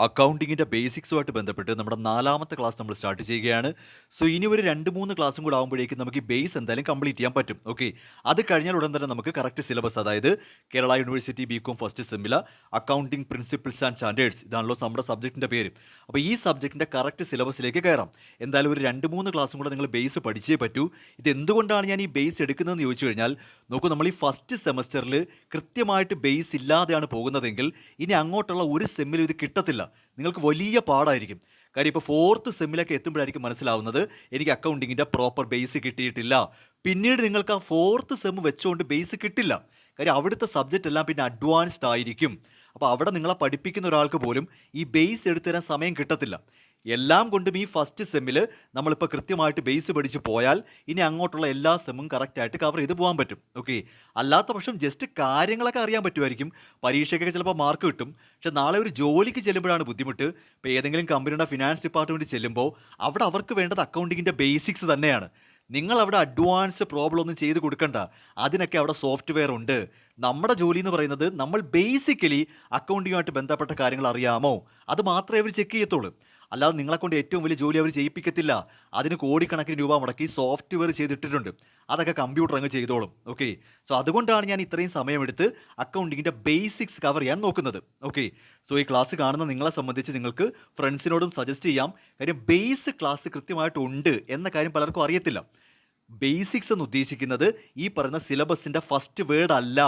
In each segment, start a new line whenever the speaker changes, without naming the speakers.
അക്കൗണ്ടിങ്ങിൻ്റെ ബേസിക്സുമായിട്ട് ബന്ധപ്പെട്ട് നമ്മുടെ 4ാമത്തെ ക്ലാസ് നമ്മൾ സ്റ്റാർട്ട് ചെയ്യുകയാണ്. സോ ഇനി ഒരു 2, 3 ക്ലാസ്സും കൂടെ ആകുമ്പോഴേക്കും നമുക്ക് ഈ ബേസ് എന്തായാലും കംപ്ലീറ്റ് ചെയ്യാൻ പറ്റും. ഓക്കെ. അത് കഴിഞ്ഞാൽ ഉടൻ തന്നെ നമുക്ക് കറക്റ്റ് സിലബസ്, അതായത് കേരള യൂണിവേഴ്സിറ്റി ബികോം ഫസ്റ്റ് സെമ്മിലെ അക്കൗണ്ടിംഗ് പ്രിൻസിപ്പിൾസ് ആൻഡ് സ്റ്റാൻഡേർഡ്സ്, ഇതാണല്ലോ നമ്മുടെ സബ്ജക്റ്റിൻ്റെ പേര്. അപ്പോൾ ഈ സബ്ജക്റ്റിൻ്റെ കറക്റ്റ് സിലബസിലേക്ക് കയറാം. എന്തായാലും ഒരു 2, 3 ക്ലാസ്സും കൂടെ നിങ്ങൾ ബേസ് പഠിച്ചേ പറ്റൂ. ഇത് എന്തുകൊണ്ടാണ് ഞാൻ ഈ ബേസ് എടുക്കുന്നതെന്ന് ചോദിച്ചു കഴിഞ്ഞാൽ, നോക്കൂ, നമ്മൾ ഈ ഫസ്റ്റ് സെമസ്റ്ററിൽ കൃത്യമായിട്ട് ബേസ് ഇല്ലാതെയാണ് പോകുന്നതെങ്കിൽ ഇനി അങ്ങോട്ടുള്ള ഒരു സെമ്മിലും ഇത് കിട്ടത്തില്ല. നിങ്ങൾക്ക് വലിയ പാടായിരിക്കും. കാര്യം ഇപ്പോൾ 4th സെമ്മിലൊക്കെ എത്തുമ്പോഴായിരിക്കും മനസ്സിലാവുന്നത് എനിക്ക് അക്കൗണ്ടിങ്ങിൻ്റെ പ്രോപ്പർ ബേസ് കിട്ടിയിട്ടില്ല. പിന്നീട് നിങ്ങൾക്ക് ആ 4th സെമ്മ് വെച്ചുകൊണ്ട് ബേസ് കിട്ടില്ല. കാര്യം അവിടുത്തെ സബ്ജക്റ്റ് എല്ലാം പിന്നെ അഡ്വാൻസ്ഡ് ആയിരിക്കും. അപ്പോൾ അവിടെ നിങ്ങളെ പഠിപ്പിക്കുന്ന ഒരാൾക്ക് പോലും ഈ ബേസ് എടുത്തു തരാൻ സമയം കിട്ടത്തില്ല. എല്ലാം കൊണ്ടും ഈ ഫസ്റ്റ് സെമ്മിൽ നമ്മളിപ്പോൾ കൃത്യമായിട്ട് ബേസ് പഠിച്ച് പോയാൽ ഇനി അങ്ങോട്ടുള്ള എല്ലാ സെമ്മും കറക്റ്റായിട്ട് കവർ ചെയ്ത് പോകാൻ പറ്റും. ഓക്കെ. അല്ലാത്ത പക്ഷം ജസ്റ്റ് കാര്യങ്ങളൊക്കെ അറിയാൻ പറ്റുമായിരിക്കും, പരീക്ഷയ്ക്കൊക്കെ ചിലപ്പോൾ മാർക്ക് കിട്ടും. പക്ഷെ നാളെ ഒരു ജോലിക്ക് ചെല്ലുമ്പോഴാണ് ബുദ്ധിമുട്ട്. ഇപ്പോൾ ഏതെങ്കിലും കമ്പനിയുടെ ഫിനാൻസ് ഡിപ്പാർട്ട്മെൻറ്റ് ചെല്ലുമ്പോൾ അവിടെ അവർക്ക് വേണ്ടത് അക്കൗണ്ടിങ്ങിൻ്റെ ബേസിക്സ് തന്നെയാണ്. നിങ്ങൾ അവിടെ അഡ്വാൻസ്ഡ് പ്രോബ്ലം ഒന്നും ചെയ്ത് കൊടുക്കണ്ട. അതിനൊക്കെ അവിടെ സോഫ്റ്റ്വെയർ ഉണ്ട്. നമ്മുടെ ജോലി എന്ന് പറയുന്നത് നമ്മൾ ബേസിക്കലി അക്കൗണ്ടിങ്ങുമായിട്ട് ബന്ധപ്പെട്ട കാര്യങ്ങൾ അറിയാമോ, അത് മാത്രമേ അവർ ചെക്ക് ചെയ്യത്തുള്ളൂ. അല്ലാതെ നിങ്ങളെക്കൊണ്ട് ഏറ്റവും വലിയ ജോലി അവർ ചെയ്യിപ്പിക്കത്തില്ല. അതിന് കോടിക്കണക്കിന് രൂപ മുടക്കി സോഫ്റ്റ്വെയർ ചെയ്തിട്ടിട്ടുണ്ട്. അതൊക്കെ കമ്പ്യൂട്ടർ അങ്ങ് ചെയ്തോളും. ഓക്കെ. സോ അതുകൊണ്ടാണ് ഞാൻ ഇത്രയും സമയമെടുത്ത് അക്കൗണ്ടിങ്ങിൻ്റെ ബേസിക്സ് കവർ ചെയ്യാൻ നോക്കുന്നത്. ഓക്കെ. സോ ഈ ക്ലാസ് കാണുന്ന നിങ്ങളെ സംബന്ധിച്ച് നിങ്ങൾക്ക് ഫ്രണ്ട്സിനോടും സജസ്റ്റ് ചെയ്യാം. കാര്യം ബേസ് ക്ലാസ് കൃത്യമായിട്ടുണ്ട് എന്ന കാര്യം പലർക്കും അറിയത്തില്ല. ബേസിക്സ് എന്ന് ഉദ്ദേശിക്കുന്നത് ഈ പറയുന്ന സിലബസിൻ്റെ ഫസ്റ്റ് വേർഡ് അല്ല.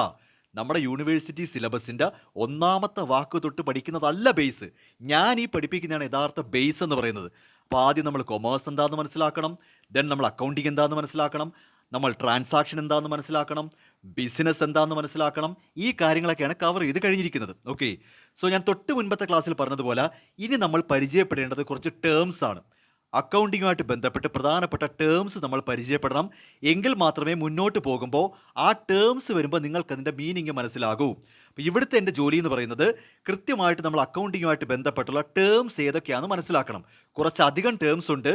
നമ്മുടെ യൂണിവേഴ്സിറ്റി സിലബസിൻ്റെ 1ാമത്തെ വാക്ക് തൊട്ട് പഠിക്കുന്നതല്ല ബേസ്. ഞാൻ ഈ പഠിപ്പിക്കുന്നതാണ് യഥാർത്ഥ ബേസ് എന്ന് പറയുന്നത്. അപ്പോൾ ആദ്യം നമ്മൾ കൊമേഴ്സ് എന്താണെന്ന് മനസ്സിലാക്കണം. ദെൻ നമ്മൾ അക്കൗണ്ടിങ് എന്താണെന്ന് മനസ്സിലാക്കണം. നമ്മൾ ട്രാൻസാക്ഷൻ എന്താണെന്ന് മനസ്സിലാക്കണം. ബിസിനസ് എന്താണെന്ന് മനസ്സിലാക്കണം. ഈ കാര്യങ്ങളൊക്കെയാണ് കവർ ചെയ്ത് കഴിഞ്ഞിരിക്കുന്നത്. ഓക്കെ. സോ ഞാൻ തൊട്ട് മുൻപത്തെ ക്ലാസ്സിൽ പറഞ്ഞതുപോലെ ഇനി നമ്മൾ പരിചയപ്പെടേണ്ടത് കുറച്ച് ടേംസ് ആണ്. അക്കൗണ്ടിങ്ങുമായിട്ട് ബന്ധപ്പെട്ട് പ്രധാനപ്പെട്ട ടേംസ് നമ്മൾ പരിചയപ്പെടണം. എങ്കിൽ മാത്രമേ മുന്നോട്ട് പോകുമ്പോൾ ആ ടേംസ് വരുമ്പോൾ നിങ്ങൾക്കതിൻ്റെ മീനിങ് മനസ്സിലാകൂ. അപ്പോൾ ഇവിടുത്തെ എൻ്റെ ജോലി എന്ന് പറയുന്നത് കൃത്യമായിട്ട് നമ്മൾ അക്കൗണ്ടിങ്ങുമായിട്ട് ബന്ധപ്പെട്ടുള്ള ടേംസ് ഏതൊക്കെയാണെന്ന് മനസ്സിലാക്കണം. കുറച്ചധികം ടേംസ് ഉണ്ട്.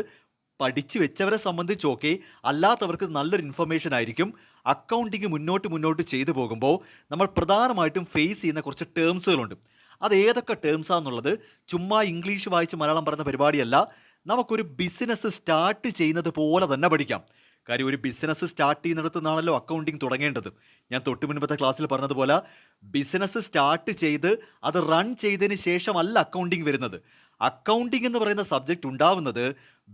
പഠിച്ചു വെച്ചവരെ സംബന്ധിച്ച് ഓക്കെ, അല്ലാത്തവർക്ക് നല്ലൊരു ഇൻഫർമേഷൻ ആയിരിക്കും. അക്കൗണ്ടിങ് മുന്നോട്ട് ചെയ്തു പോകുമ്പോൾ നമ്മൾ പ്രധാനമായിട്ടും ഫേസ് ചെയ്യുന്ന കുറച്ച് ടേംസുകളുണ്ട്. അത് ഏതൊക്കെ ടേംസാണെന്നുള്ളത് ചുമ്മാ ഇംഗ്ലീഷ് വായിച്ച് മലയാളം പറയുന്ന പരിപാടിയല്ല. നമുക്കൊരു ബിസിനസ് സ്റ്റാർട്ട് ചെയ്യുന്നത് പോലെ തന്നെ പഠിക്കാം. കാര്യം ഒരു ബിസിനസ് സ്റ്റാർട്ട് ചെയ്യുന്നിടത്തു നിന്നാണല്ലോ അക്കൗണ്ടിങ് തുടങ്ങേണ്ടത്. ഞാൻ തൊട്ട് മുൻപത്തെ ക്ലാസ്സിൽ പറഞ്ഞതുപോലെ ബിസിനസ് സ്റ്റാർട്ട് ചെയ്ത് അത് റൺ ചെയ്തതിന് ശേഷമല്ല അക്കൗണ്ടിങ് വരുന്നത്. അക്കൗണ്ടിങ് എന്ന് പറയുന്ന സബ്ജക്റ്റ് ഉണ്ടാവുന്നത്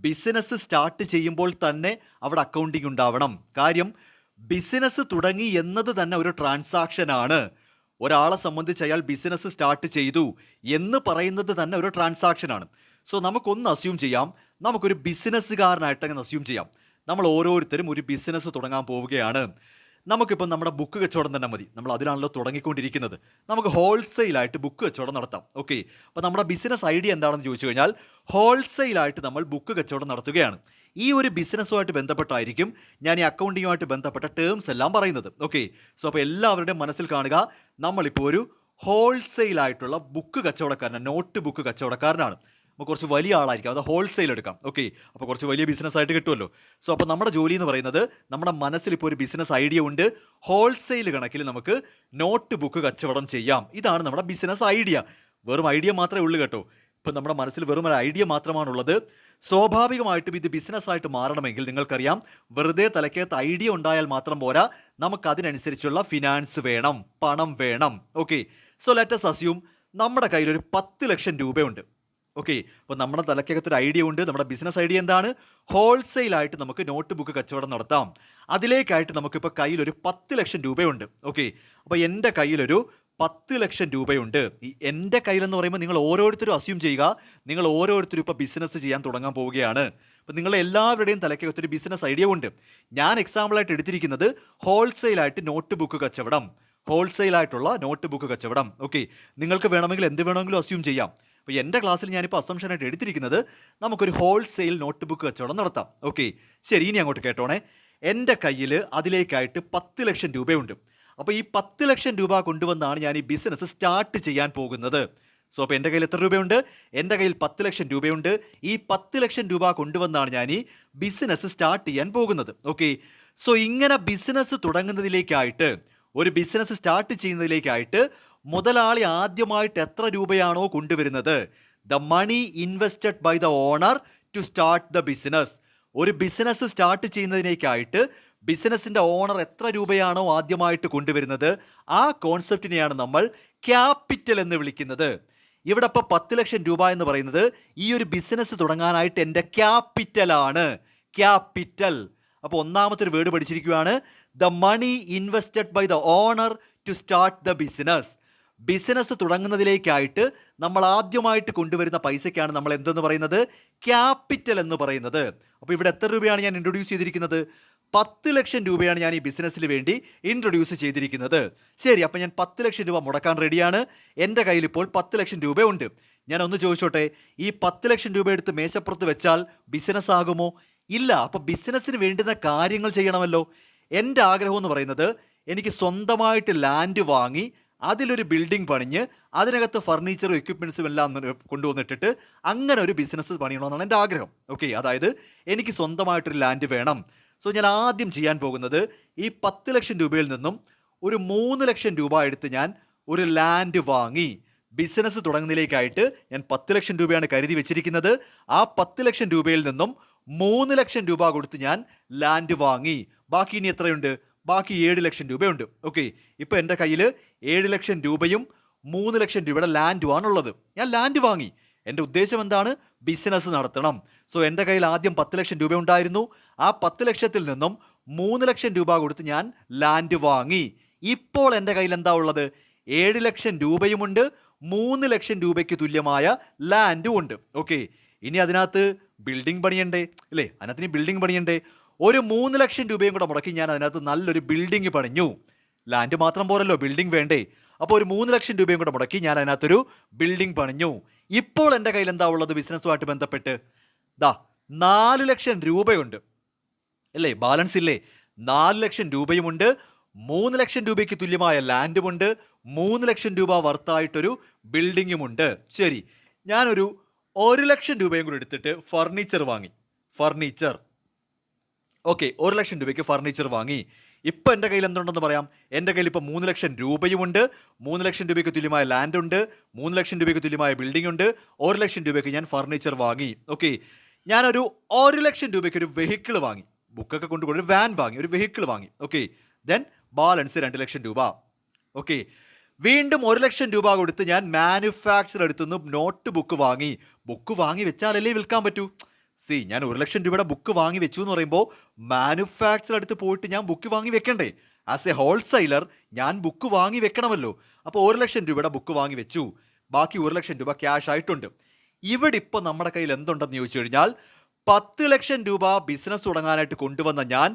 ബിസിനസ് സ്റ്റാർട്ട് ചെയ്യുമ്പോൾ തന്നെ അവിടെ അക്കൗണ്ടിങ് ഉണ്ടാവണം. കാര്യം ബിസിനസ് തുടങ്ങി എന്നത് തന്നെ ഒരു ട്രാൻസാക്ഷൻ ആണ്. ഒരാളെ സംബന്ധിച്ച് അയാൾ ബിസിനസ് സ്റ്റാർട്ട് ചെയ്തു എന്ന് പറയുന്നത് തന്നെ ഒരു ട്രാൻസാക്ഷൻ ആണ്. സോ നമുക്കൊന്ന് അസ്യൂം ചെയ്യാം, നമുക്കൊരു ബിസിനസ്സുകാരനായിട്ട് അങ്ങനെ അസ്യൂം ചെയ്യാം. നമ്മൾ ഓരോരുത്തരും ഒരു ബിസിനസ് തുടങ്ങാൻ പോവുകയാണ്. നമുക്കിപ്പം നമ്മുടെ ബുക്ക് കച്ചവടം തന്നെ മതി. നമ്മൾ അതിലാണല്ലോ തുടങ്ങിക്കൊണ്ടിരിക്കുന്നത്. നമുക്ക് ഹോൾസെയിലായിട്ട് ബുക്ക് കച്ചവടം നടത്താം. ഓക്കെ. അപ്പോൾ നമ്മുടെ ബിസിനസ് ഐഡിയ എന്താണെന്ന് ചോദിച്ചു കഴിഞ്ഞാൽ ഹോൾസെയിലായിട്ട് നമ്മൾ ബുക്ക് കച്ചവടം നടത്തുകയാണ്. ഈ ഒരു ബിസിനസ്സുമായിട്ട് ബന്ധപ്പെട്ടായിരിക്കും ഞാൻ ഈ അക്കൗണ്ടിങ്ങുമായിട്ട് ബന്ധപ്പെട്ട ടേംസ് എല്ലാം പറയുന്നത്. ഓക്കെ. സോ അപ്പോൾ എല്ലാവരുടെയും മനസ്സിൽ കാണുക, നമ്മളിപ്പോൾ ഒരു ഹോൾസെയിലായിട്ടുള്ള ബുക്ക് കച്ചവടക്കാരനാണ്, നോട്ട് ബുക്ക് കച്ചവടക്കാരനാണ്. അപ്പോൾ കുറച്ച് വലിയ ആളായിരിക്കും, അത് ഹോൾസെയിൽ എടുക്കാം. ഓക്കെ. അപ്പോൾ കുറച്ച് വലിയ ബിസിനസ് ആയിട്ട് കിട്ടുമല്ലോ. സോ അപ്പോൾ നമ്മുടെ ജോലി എന്ന് പറയുന്നത് നമ്മുടെ മനസ്സിൽ ഇപ്പോൾ ഒരു ബിസിനസ് ഐഡിയ ഉണ്ട്. ഹോൾസെയിൽ കണക്കിൽ നമുക്ക് നോട്ട് ബുക്ക് കച്ചവടം ചെയ്യാം. ഇതാണ് നമ്മുടെ ബിസിനസ് ഐഡിയ. വെറും ഐഡിയ മാത്രമേ ഉള്ളൂ കേട്ടോ. ഇപ്പം നമ്മുടെ മനസ്സിൽ വെറും ഒരു ഐഡിയ മാത്രമാണുള്ളത്. സ്വാഭാവികമായിട്ടും ഇത് ബിസിനസ്സായിട്ട് മാറണമെങ്കിൽ നിങ്ങൾക്കറിയാം, വെറുതെ തലയ്ക്കകത്ത് ഐഡിയ ഉണ്ടായാൽ മാത്രം പോരാ, നമുക്കതിനനുസരിച്ചുള്ള ഫിനാൻസ് വേണം, പണം വേണം. Okay. So let us assume നമ്മുടെ കയ്യിൽ ഒരു 10 ലക്ഷം രൂപയുണ്ട്. ഓക്കെ. അപ്പോൾ നമ്മുടെ തലയ്ക്കകത്തൊരു ഐഡിയ ഉണ്ട്. നമ്മുടെ ബിസിനസ് ഐഡിയ എന്താണ്? ഹോൾസെയിലായിട്ട് നമുക്ക് നോട്ട് ബുക്ക് കച്ചവടം നടത്താം. അതിലേക്കായിട്ട് നമുക്കിപ്പോൾ കയ്യിലൊരു 10 ലക്ഷം രൂപയുണ്ട്. ഓക്കെ. അപ്പോൾ എൻ്റെ കയ്യിലൊരു 10 ലക്ഷം രൂപയുണ്ട്. ഈ എൻ്റെ കയ്യിലെന്ന് പറയുമ്പോൾ നിങ്ങൾ ഓരോരുത്തരും അസ്യൂം ചെയ്യുക, നിങ്ങൾ ഓരോരുത്തരും ഇപ്പോൾ ബിസിനസ് ചെയ്യാൻ തുടങ്ങാൻ പോവുകയാണ്. അപ്പോൾ നിങ്ങൾ എല്ലാവരുടെയും തലയ്ക്കകത്തൊരു ബിസിനസ് ഐഡിയ ഉണ്ട്. ഞാൻ എക്സാമ്പിളായിട്ട് എടുത്തിരിക്കുന്നത് ഹോൾസെയിലായിട്ട് നോട്ട് ബുക്ക് കച്ചവടം, ഹോൾസെയിലായിട്ടുള്ള നോട്ട് ബുക്ക് കച്ചവടം. ഓക്കെ. നിങ്ങൾക്ക് വേണമെങ്കിൽ എന്ത് വേണമെങ്കിലും അസ്യൂം ചെയ്യാം. അപ്പോൾ എൻ്റെ ക്ലാസ്സിൽ ഞാനിപ്പോൾ അസംഷനായിട്ട് എടുത്തിരിക്കുന്നത് നമുക്കൊരു ഹോൾസെയിൽ നോട്ട് ബുക്ക് കച്ചവടം നടത്താം. ഓക്കെ. ശരി, ഇനി അങ്ങോട്ട് കേട്ടോണേ. എൻ്റെ കയ്യിൽ അതിലേക്കായിട്ട് 10 ലക്ഷം രൂപയുണ്ട്. അപ്പോൾ ഈ 10 ലക്ഷം രൂപ കൊണ്ടുവന്നാണ് ഞാൻ ഈ ബിസിനസ് സ്റ്റാർട്ട് ചെയ്യാൻ പോകുന്നത്. സോ അപ്പോൾ എൻ്റെ കയ്യിൽ എത്ര രൂപയുണ്ട്? എൻ്റെ കയ്യിൽ 10 ലക്ഷം രൂപയുണ്ട്. ഈ 10 ലക്ഷം രൂപ കൊണ്ടുവന്നാണ് ഞാൻ ഈ ബിസിനസ് സ്റ്റാർട്ട് ചെയ്യാൻ പോകുന്നത്. ഓക്കെ. സോ ഇങ്ങനെ ബിസിനസ് തുടങ്ങുന്നതിലേക്കായിട്ട്, ഒരു ബിസിനസ് സ്റ്റാർട്ട് ചെയ്യുന്നതിലേക്കായിട്ട് മുതലാളി ആദ്യമായിട്ട് എത്ര രൂപയാണോ കൊണ്ടുവരുന്നത്, the money invested by the owner to start the business. ഒരു ബിസിനസ് സ്റ്റാർട്ട് ചെയ്യുന്നതിനേക്കായിട്ട് ബിസിനസിന്റെ ഓണർ എത്ര രൂപയാണോ ആദ്യമായിട്ട് കൊണ്ടുവരുന്നത്, ആ കോൺസെപ്റ്റിനെയാണ് നമ്മൾ ക്യാപിറ്റൽ എന്ന് വിളിക്കുന്നത്. ഇവിടെ ഇപ്പോൾ 10 ലക്ഷം രൂപ എന്ന് പറയുന്നത് ഈ ഒരു ബിസിനസ് തുടങ്ങാനായിട്ട് എൻ്റെ ക്യാപിറ്റലാണ്. ക്യാപിറ്റൽ. അപ്പോൾ ഒന്നാമത്തെ ഒരു വേർഡ് പഠിച്ചിരിക്കുകയാണ്, the money invested by the owner to start the business. Business തുടങ്ങുന്നതിലേക്കായിട്ട് നമ്മൾ ആദ്യമായിട്ട് കൊണ്ടുവരുന്ന പൈസയ്ക്കാണ് നമ്മൾ എന്തെന്ന് പറയുന്നത്, ക്യാപിറ്റൽ എന്ന് പറയുന്നത്. അപ്പോൾ ഇവിടെ എത്ര രൂപയാണ് ഞാൻ ഇൻട്രൊഡ്യൂസ് ചെയ്തിരിക്കുന്നത്? 10 ലക്ഷം രൂപയാണ് ഞാൻ ഈ ബിസിനസ്സിന് വേണ്ടി ഇൻട്രൊഡ്യൂസ് ചെയ്തിരിക്കുന്നത്. ശരി, അപ്പം ഞാൻ 10 ലക്ഷം രൂപ മുടക്കാൻ റെഡിയാണ്. എൻ്റെ കയ്യിൽ ഇപ്പോൾ 10 ലക്ഷം രൂപയുണ്ട്. ഞാൻ ഒന്ന് ചോദിച്ചോട്ടെ, ഈ 10 ലക്ഷം രൂപ എടുത്ത് മേശപ്പുറത്ത് വെച്ചാൽ ബിസിനസ് ആകുമോ? ഇല്ല. അപ്പോൾ ബിസിനസ്സിന് വേണ്ടുന്ന കാര്യങ്ങൾ ചെയ്യണമല്ലോ. എൻ്റെ ആഗ്രഹം എന്ന് പറയുന്നത്, എനിക്ക് സ്വന്തമായിട്ട് ലാൻഡ് വാങ്ങി അതിലൊരു ബിൽഡിംഗ് പണിഞ്ഞ് അതിനകത്ത് ഫർണിച്ചറും എക്യുപ്മെൻസും എല്ലാം കൊണ്ടുവന്നിട്ടിട്ട് അങ്ങനെ ഒരു ബിസിനസ് പണിയണമെന്നാണ് എൻ്റെ ആഗ്രഹം. ഓക്കെ, അതായത് എനിക്ക് സ്വന്തമായിട്ടൊരു ലാൻഡ് വേണം. സോ ഞാൻ ആദ്യം ചെയ്യാൻ പോകുന്നത്, ഈ 10 ലക്ഷം രൂപയിൽ നിന്നും ഒരു 3 ലക്ഷം രൂപ എടുത്ത് ഞാൻ ഒരു ലാൻഡ് വാങ്ങി ബിസിനസ് തുടങ്ങുന്നതിലേക്കായിട്ട് ഞാൻ 10 ലക്ഷം രൂപയാണ് കരുതി വെച്ചിരിക്കുന്നത്. ആ 10 ലക്ഷം രൂപയിൽ നിന്നും 3 ലക്ഷം രൂപ കൊടുത്ത് ഞാൻ ലാൻഡ് വാങ്ങി. ബാക്കി ഇനി എത്രയുണ്ട്? ബാക്കി 7 ലക്ഷം രൂപയുണ്ട്. ഓക്കെ, ഇപ്പോൾ എൻ്റെ കയ്യിൽ 7 ലക്ഷം രൂപയും 3 ലക്ഷം രൂപയുടെ ലാൻഡുമാണുള്ളത്. ഞാൻ ലാൻഡ് വാങ്ങി. എൻ്റെ ഉദ്ദേശം എന്താണ്? ബിസിനസ് നടത്തണം. സോ എൻ്റെ കയ്യിൽ ആദ്യം 10 ലക്ഷം രൂപ ഉണ്ടായിരുന്നു. ആ 10 ലക്ഷത്തിൽ നിന്നും 3 ലക്ഷം രൂപ കൊടുത്ത് ഞാൻ ലാൻഡ് വാങ്ങി. ഇപ്പോൾ എൻ്റെ കയ്യിൽ എന്താ ഉള്ളത്? 7 ലക്ഷം രൂപയുമുണ്ട്, 3 ലക്ഷം രൂപയ്ക്ക് തുല്യമായ ലാൻഡും ഉണ്ട്. ഓക്കെ, ഇനി അതിനകത്ത് ബിൽഡിംഗ് പണിയണ്ടേ? അല്ലേ, അതിനകത്ത് ഇനി ബിൽഡിംഗ് പണിയണ്ടേ? ഒരു 3 ലക്ഷം രൂപയും കൂടെ മുടക്കി ഞാൻ അതിനകത്ത് നല്ലൊരു ബിൽഡിംഗ് പണിഞ്ഞു. ലാൻഡ് മാത്രം പോരല്ലോ, ബിൽഡിംഗ് വേണ്ടേ? അപ്പോൾ ഒരു 3 ലക്ഷം രൂപയും കൂടെ മുടക്കി ഞാൻ അതിനകത്തൊരു ബിൽഡിംഗ് പണിഞ്ഞു. ഇപ്പോൾ എൻ്റെ കയ്യിൽ എന്താ ഉള്ളത് ബിസിനസ്സുമായിട്ട് ബന്ധപ്പെട്ട്? 4 ലക്ഷം രൂപയുണ്ട് അല്ലേ, ബാലൻസ് ഇല്ലേ? 4 ലക്ഷം രൂപയുമുണ്ട്, 3 ലക്ഷം രൂപയ്ക്ക് തുല്യമായ ലാൻഡുമുണ്ട്, 3 ലക്ഷം രൂപ വർത്തായിട്ടൊരു ബിൽഡിങ്ങുമുണ്ട്. ശരി, ഞാനൊരു 1 ലക്ഷം രൂപയും കൂടി എടുത്തിട്ട് ഫർണിച്ചർ വാങ്ങി. ഫർണിച്ചർ. ഓക്കെ, 1 ലക്ഷം രൂപയ്ക്ക് ഫർണിച്ചർ വാങ്ങി. ഇപ്പം എൻ്റെ കയ്യിൽ എന്തുണ്ടെന്ന് പറയാം? എൻ്റെ കയ്യിൽ ഇപ്പോൾ 3 ലക്ഷം രൂപയുമുണ്ട്, 3 ലക്ഷം രൂപയ്ക്ക് തുല്യമായ ലാൻഡ് ഉണ്ട്, 3 ലക്ഷം രൂപയ്ക്ക് തുല്യമായ ബിൽഡിംഗ് ഉണ്ട്, 1 ലക്ഷം രൂപയ്ക്ക് ഞാൻ ഫർണിച്ചർ വാങ്ങി. ഓക്കെ, ഞാനൊരു 1 ലക്ഷം രൂപയ്ക്ക് ഒരു വെഹിക്കിൾ വാങ്ങി. ബുക്കൊക്കെ കൊണ്ടുപോയി ഒരു വാൻ വാങ്ങി, ഒരു വെഹിക്കിൾ വാങ്ങി. ഓക്കെ, ദെൻ ബാലൻസ് 2 ലക്ഷം രൂപ. ഓക്കെ, വീണ്ടും 1 ലക്ഷം രൂപ കൊടുത്ത് ഞാൻ മാനുഫാക്ചർ അടുത്തുനിന്ന് നോട്ട് ബുക്ക് വാങ്ങി. ബുക്ക് വാങ്ങി വെച്ചാലല്ലേ വിൽക്കാൻ പറ്റൂ. ഞാൻ 1 ലക്ഷം രൂപയുടെ ബുക്ക് വാങ്ങി വെച്ചു എന്ന് പറയുമ്പോൾ മാനുഫാക്ചർ അടുത്ത് പോയിട്ട് ഞാൻ ബുക്ക് വാങ്ങി വെക്കണ്ടേ? ആസ് എ ഹോൾസെയിലർ ഞാൻ ബുക്ക് വാങ്ങി വെക്കണമല്ലോ. അപ്പോൾ 1 ലക്ഷം രൂപയുടെ ബുക്ക് വാങ്ങി വെച്ചു. ബാക്കി 1 ലക്ഷം രൂപ ക്യാഷ് ആയിട്ടുണ്ട്. ഇവിടെ ഇപ്പോൾ നമ്മുടെ കയ്യിൽ എന്തുണ്ടെന്ന് ചോദിച്ചു കഴിഞ്ഞാൽ, 10 ലക്ഷം രൂപ ബിസിനസ് തുടങ്ങാനായിട്ട് കൊണ്ടുവന്ന ഞാൻ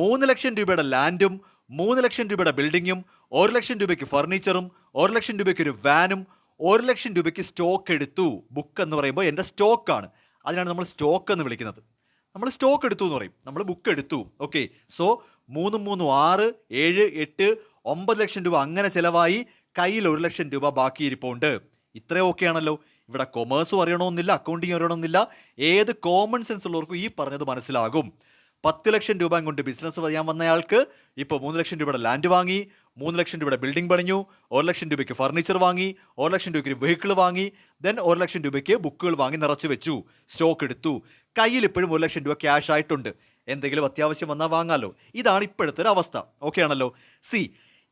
3 ലക്ഷം രൂപയുടെ ലാൻഡും 3 ലക്ഷം രൂപയുടെ ബിൽഡിങ്ങും 1 ലക്ഷം രൂപയ്ക്ക് ഫർണിച്ചറും 1 ലക്ഷം രൂപയ്ക്ക് ഒരു വാനും 1 ലക്ഷം രൂപയ്ക്ക് സ്റ്റോക്ക് എടുത്തു. ബുക്ക് എന്ന് പറയുമ്പോൾ എൻ്റെ സ്റ്റോക്കാണ്. അതിനാണ് നമ്മൾ സ്റ്റോക്ക് എന്ന് വിളിക്കുന്നത്. നമ്മൾ സ്റ്റോക്ക് എടുത്തു എന്ന് പറയും, നമ്മൾ ബുക്ക് എടുത്തു. ഓക്കെ, സോ 3 3 6 7 8 9 ലക്ഷം രൂപ അങ്ങനെ ചിലവായി. കയ്യിൽ 1 ലക്ഷം രൂപ ബാക്കി ഇരിപ്പുണ്ട്. ഇത്രയും ഓക്കെ ആണല്ലോ. ഇവിടെ കൊമേഴ്സും അറിയണമെന്നില്ല, അക്കൗണ്ടിങ് അറിയണമെന്നില്ല. ഏത് കോമൺ സെൻസ് ഉള്ളവർക്കും ഈ പറഞ്ഞത് മനസ്സിലാകും. 10 ലക്ഷം രൂപ കൊണ്ട് ബിസിനസ് ചെയ്യാൻ വന്നയാൾക്ക് ഇപ്പോൾ 3 ലക്ഷം രൂപയുടെ ലാൻഡ് വാങ്ങി, 3 ലക്ഷം രൂപയുടെ ബിൽഡിംഗ് പണിഞ്ഞു, 1 ലക്ഷം രൂപയ്ക്ക് ഫർണിച്ചർ വാങ്ങി, 1 ലക്ഷം രൂപയ്ക്ക് ഒരു വെഹിക്കിൾ വാങ്ങി, ദെൻ 1 ലക്ഷം രൂപയ്ക്ക് ബുക്കുകൾ വാങ്ങി നിറച്ചു വെച്ചു, സ്റ്റോക്ക് എടുത്തു. കയ്യിൽ ഇപ്പോഴും 1 ലക്ഷം രൂപ ക്യാഷ് ആയിട്ടുണ്ട്. എന്തെങ്കിലും അത്യാവശ്യം വന്നാൽ വാങ്ങാമല്ലോ. ഇതാണ് ഇപ്പോഴത്തെ ഒരു അവസ്ഥ. ഓക്കെ ആണല്ലോ.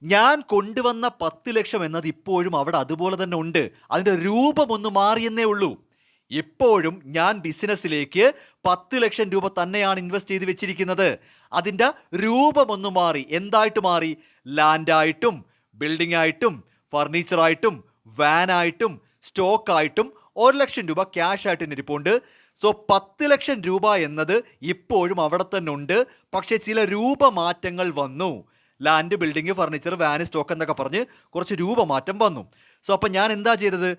ഞാൻ കൊണ്ടുവന്ന 10 ലക്ഷം എന്നത് ഇപ്പോഴും അവിടെ അതുപോലെ തന്നെ ഉണ്ട്. അതിൻ്റെ രൂപം ഒന്ന് മാറിയെന്നേ ഉള്ളൂ. ഇപ്പോഴും ഞാൻ ബിസിനസ്സിലേക്ക് 10 ലക്ഷം രൂപ തന്നെയാണ് ഇൻവെസ്റ്റ് ചെയ്ത് വെച്ചിരിക്കുന്നത്. അതിൻ്റെ രൂപം ഒന്ന് മാറി. എന്തായിട്ട് മാറി? ലാൻഡായിട്ടും ബിൽഡിംഗ് ആയിട്ടും ഫർണിച്ചറായിട്ടും വാനായിട്ടും സ്റ്റോക്കായിട്ടും 1 ലക്ഷം രൂപ ക്യാഷ് ആയിട്ട് ഇരിപ്പുണ്ട്. സോ 10 ലക്ഷം രൂപ എന്നത് ഇപ്പോഴും അവിടെ തന്നെ ഉണ്ട്. പക്ഷേ ചില രൂപമാറ്റങ്ങൾ വന്നു. Land, building, furniture, van, stock എന്നൊക്കെ പറഞ്ഞ് കുറച്ച് രൂപമാറ്റം വന്നു. സോ അപ്പം ഞാൻ എന്താ ചെയ്തത്?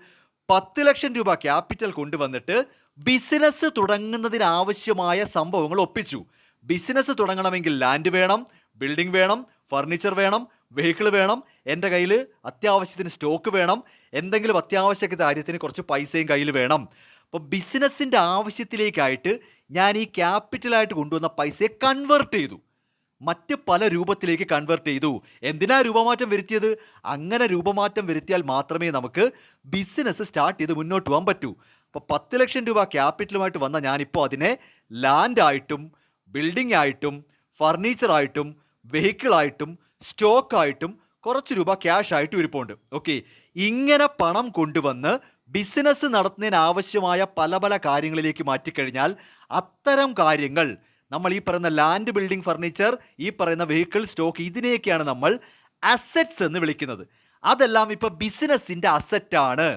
10 ലക്ഷം രൂപ ക്യാപിറ്റൽ കൊണ്ടുവന്നിട്ട് ബിസിനസ് തുടങ്ങുന്നതിനാവശ്യമായ സംഭവങ്ങൾ ഒപ്പിച്ചു. ബിസിനസ് തുടങ്ങണമെങ്കിൽ ലാൻഡ് വേണം, ബിൽഡിംഗ് വേണം, ഫർണിച്ചർ വേണം, വെഹിക്കിൾ വേണം, എൻ്റെ കയ്യിൽ അത്യാവശ്യത്തിന് സ്റ്റോക്ക് വേണം, എന്തെങ്കിലും അത്യാവശ്യ കാര്യത്തിന് കുറച്ച് പൈസയും കയ്യിൽ വേണം. അപ്പോൾ ബിസിനസ്സിൻ്റെ ആവശ്യത്തിലേക്കായിട്ട് ഞാൻ ഈ ക്യാപിറ്റലായിട്ട് കൊണ്ടുവന്ന പൈസയെ കൺവേർട്ട് ചെയ്തു. മറ്റ് പല രൂപത്തിലേക്ക് കൺവേർട്ട് ചെയ്തു. എന്തിനാ രൂപമാറ്റം വരുത്തിയത്? അങ്ങനെ രൂപമാറ്റം വരുത്തിയാൽ മാത്രമേ നമുക്ക് ബിസിനസ് സ്റ്റാർട്ട് ചെയ്ത് മുന്നോട്ട് പോകാൻ പറ്റൂ. അപ്പോൾ 10 ലക്ഷം രൂപ ക്യാപിറ്റലുമായിട്ട് വന്ന ഞാനിപ്പോൾ അതിനെ ലാൻഡ് ആയിട്ടും ബിൽഡിംഗ് ആയിട്ടും ഫർണിച്ചർ ആയിട്ടും വെഹിക്കിൾ ആയിട്ടും സ്റ്റോക്ക് ആയിട്ടും കുറച്ച് രൂപ ക്യാഷ് ആയിട്ടും ഇരിപ്പുണ്ട്. ഓക്കെ, ഇങ്ങനെ പണം കൊണ്ടുവന്ന് ബിസിനസ് നടത്തുന്നതിന് ആവശ്യമായ പല പല കാര്യങ്ങളിലേക്ക് മാറ്റിക്കഴിഞ്ഞാൽ അത്തരം കാര്യങ്ങൾ നമ്മൾ ഈ പറയുന്ന ലാൻഡ്, ബിൽഡിംഗ്, ഫർണിച്ചർ, ഈ പറയുന്ന വെഹിക്കിൾ, സ്റ്റോക്ക്, ഇതിനെയൊക്കെയാണ് നമ്മൾ അസറ്റ്സ് എന്ന് വിളിക്കുന്നത്. അതെല്ലാം ഇപ്പൊ ബിസിനസിന്റെ അസറ്റാണ്.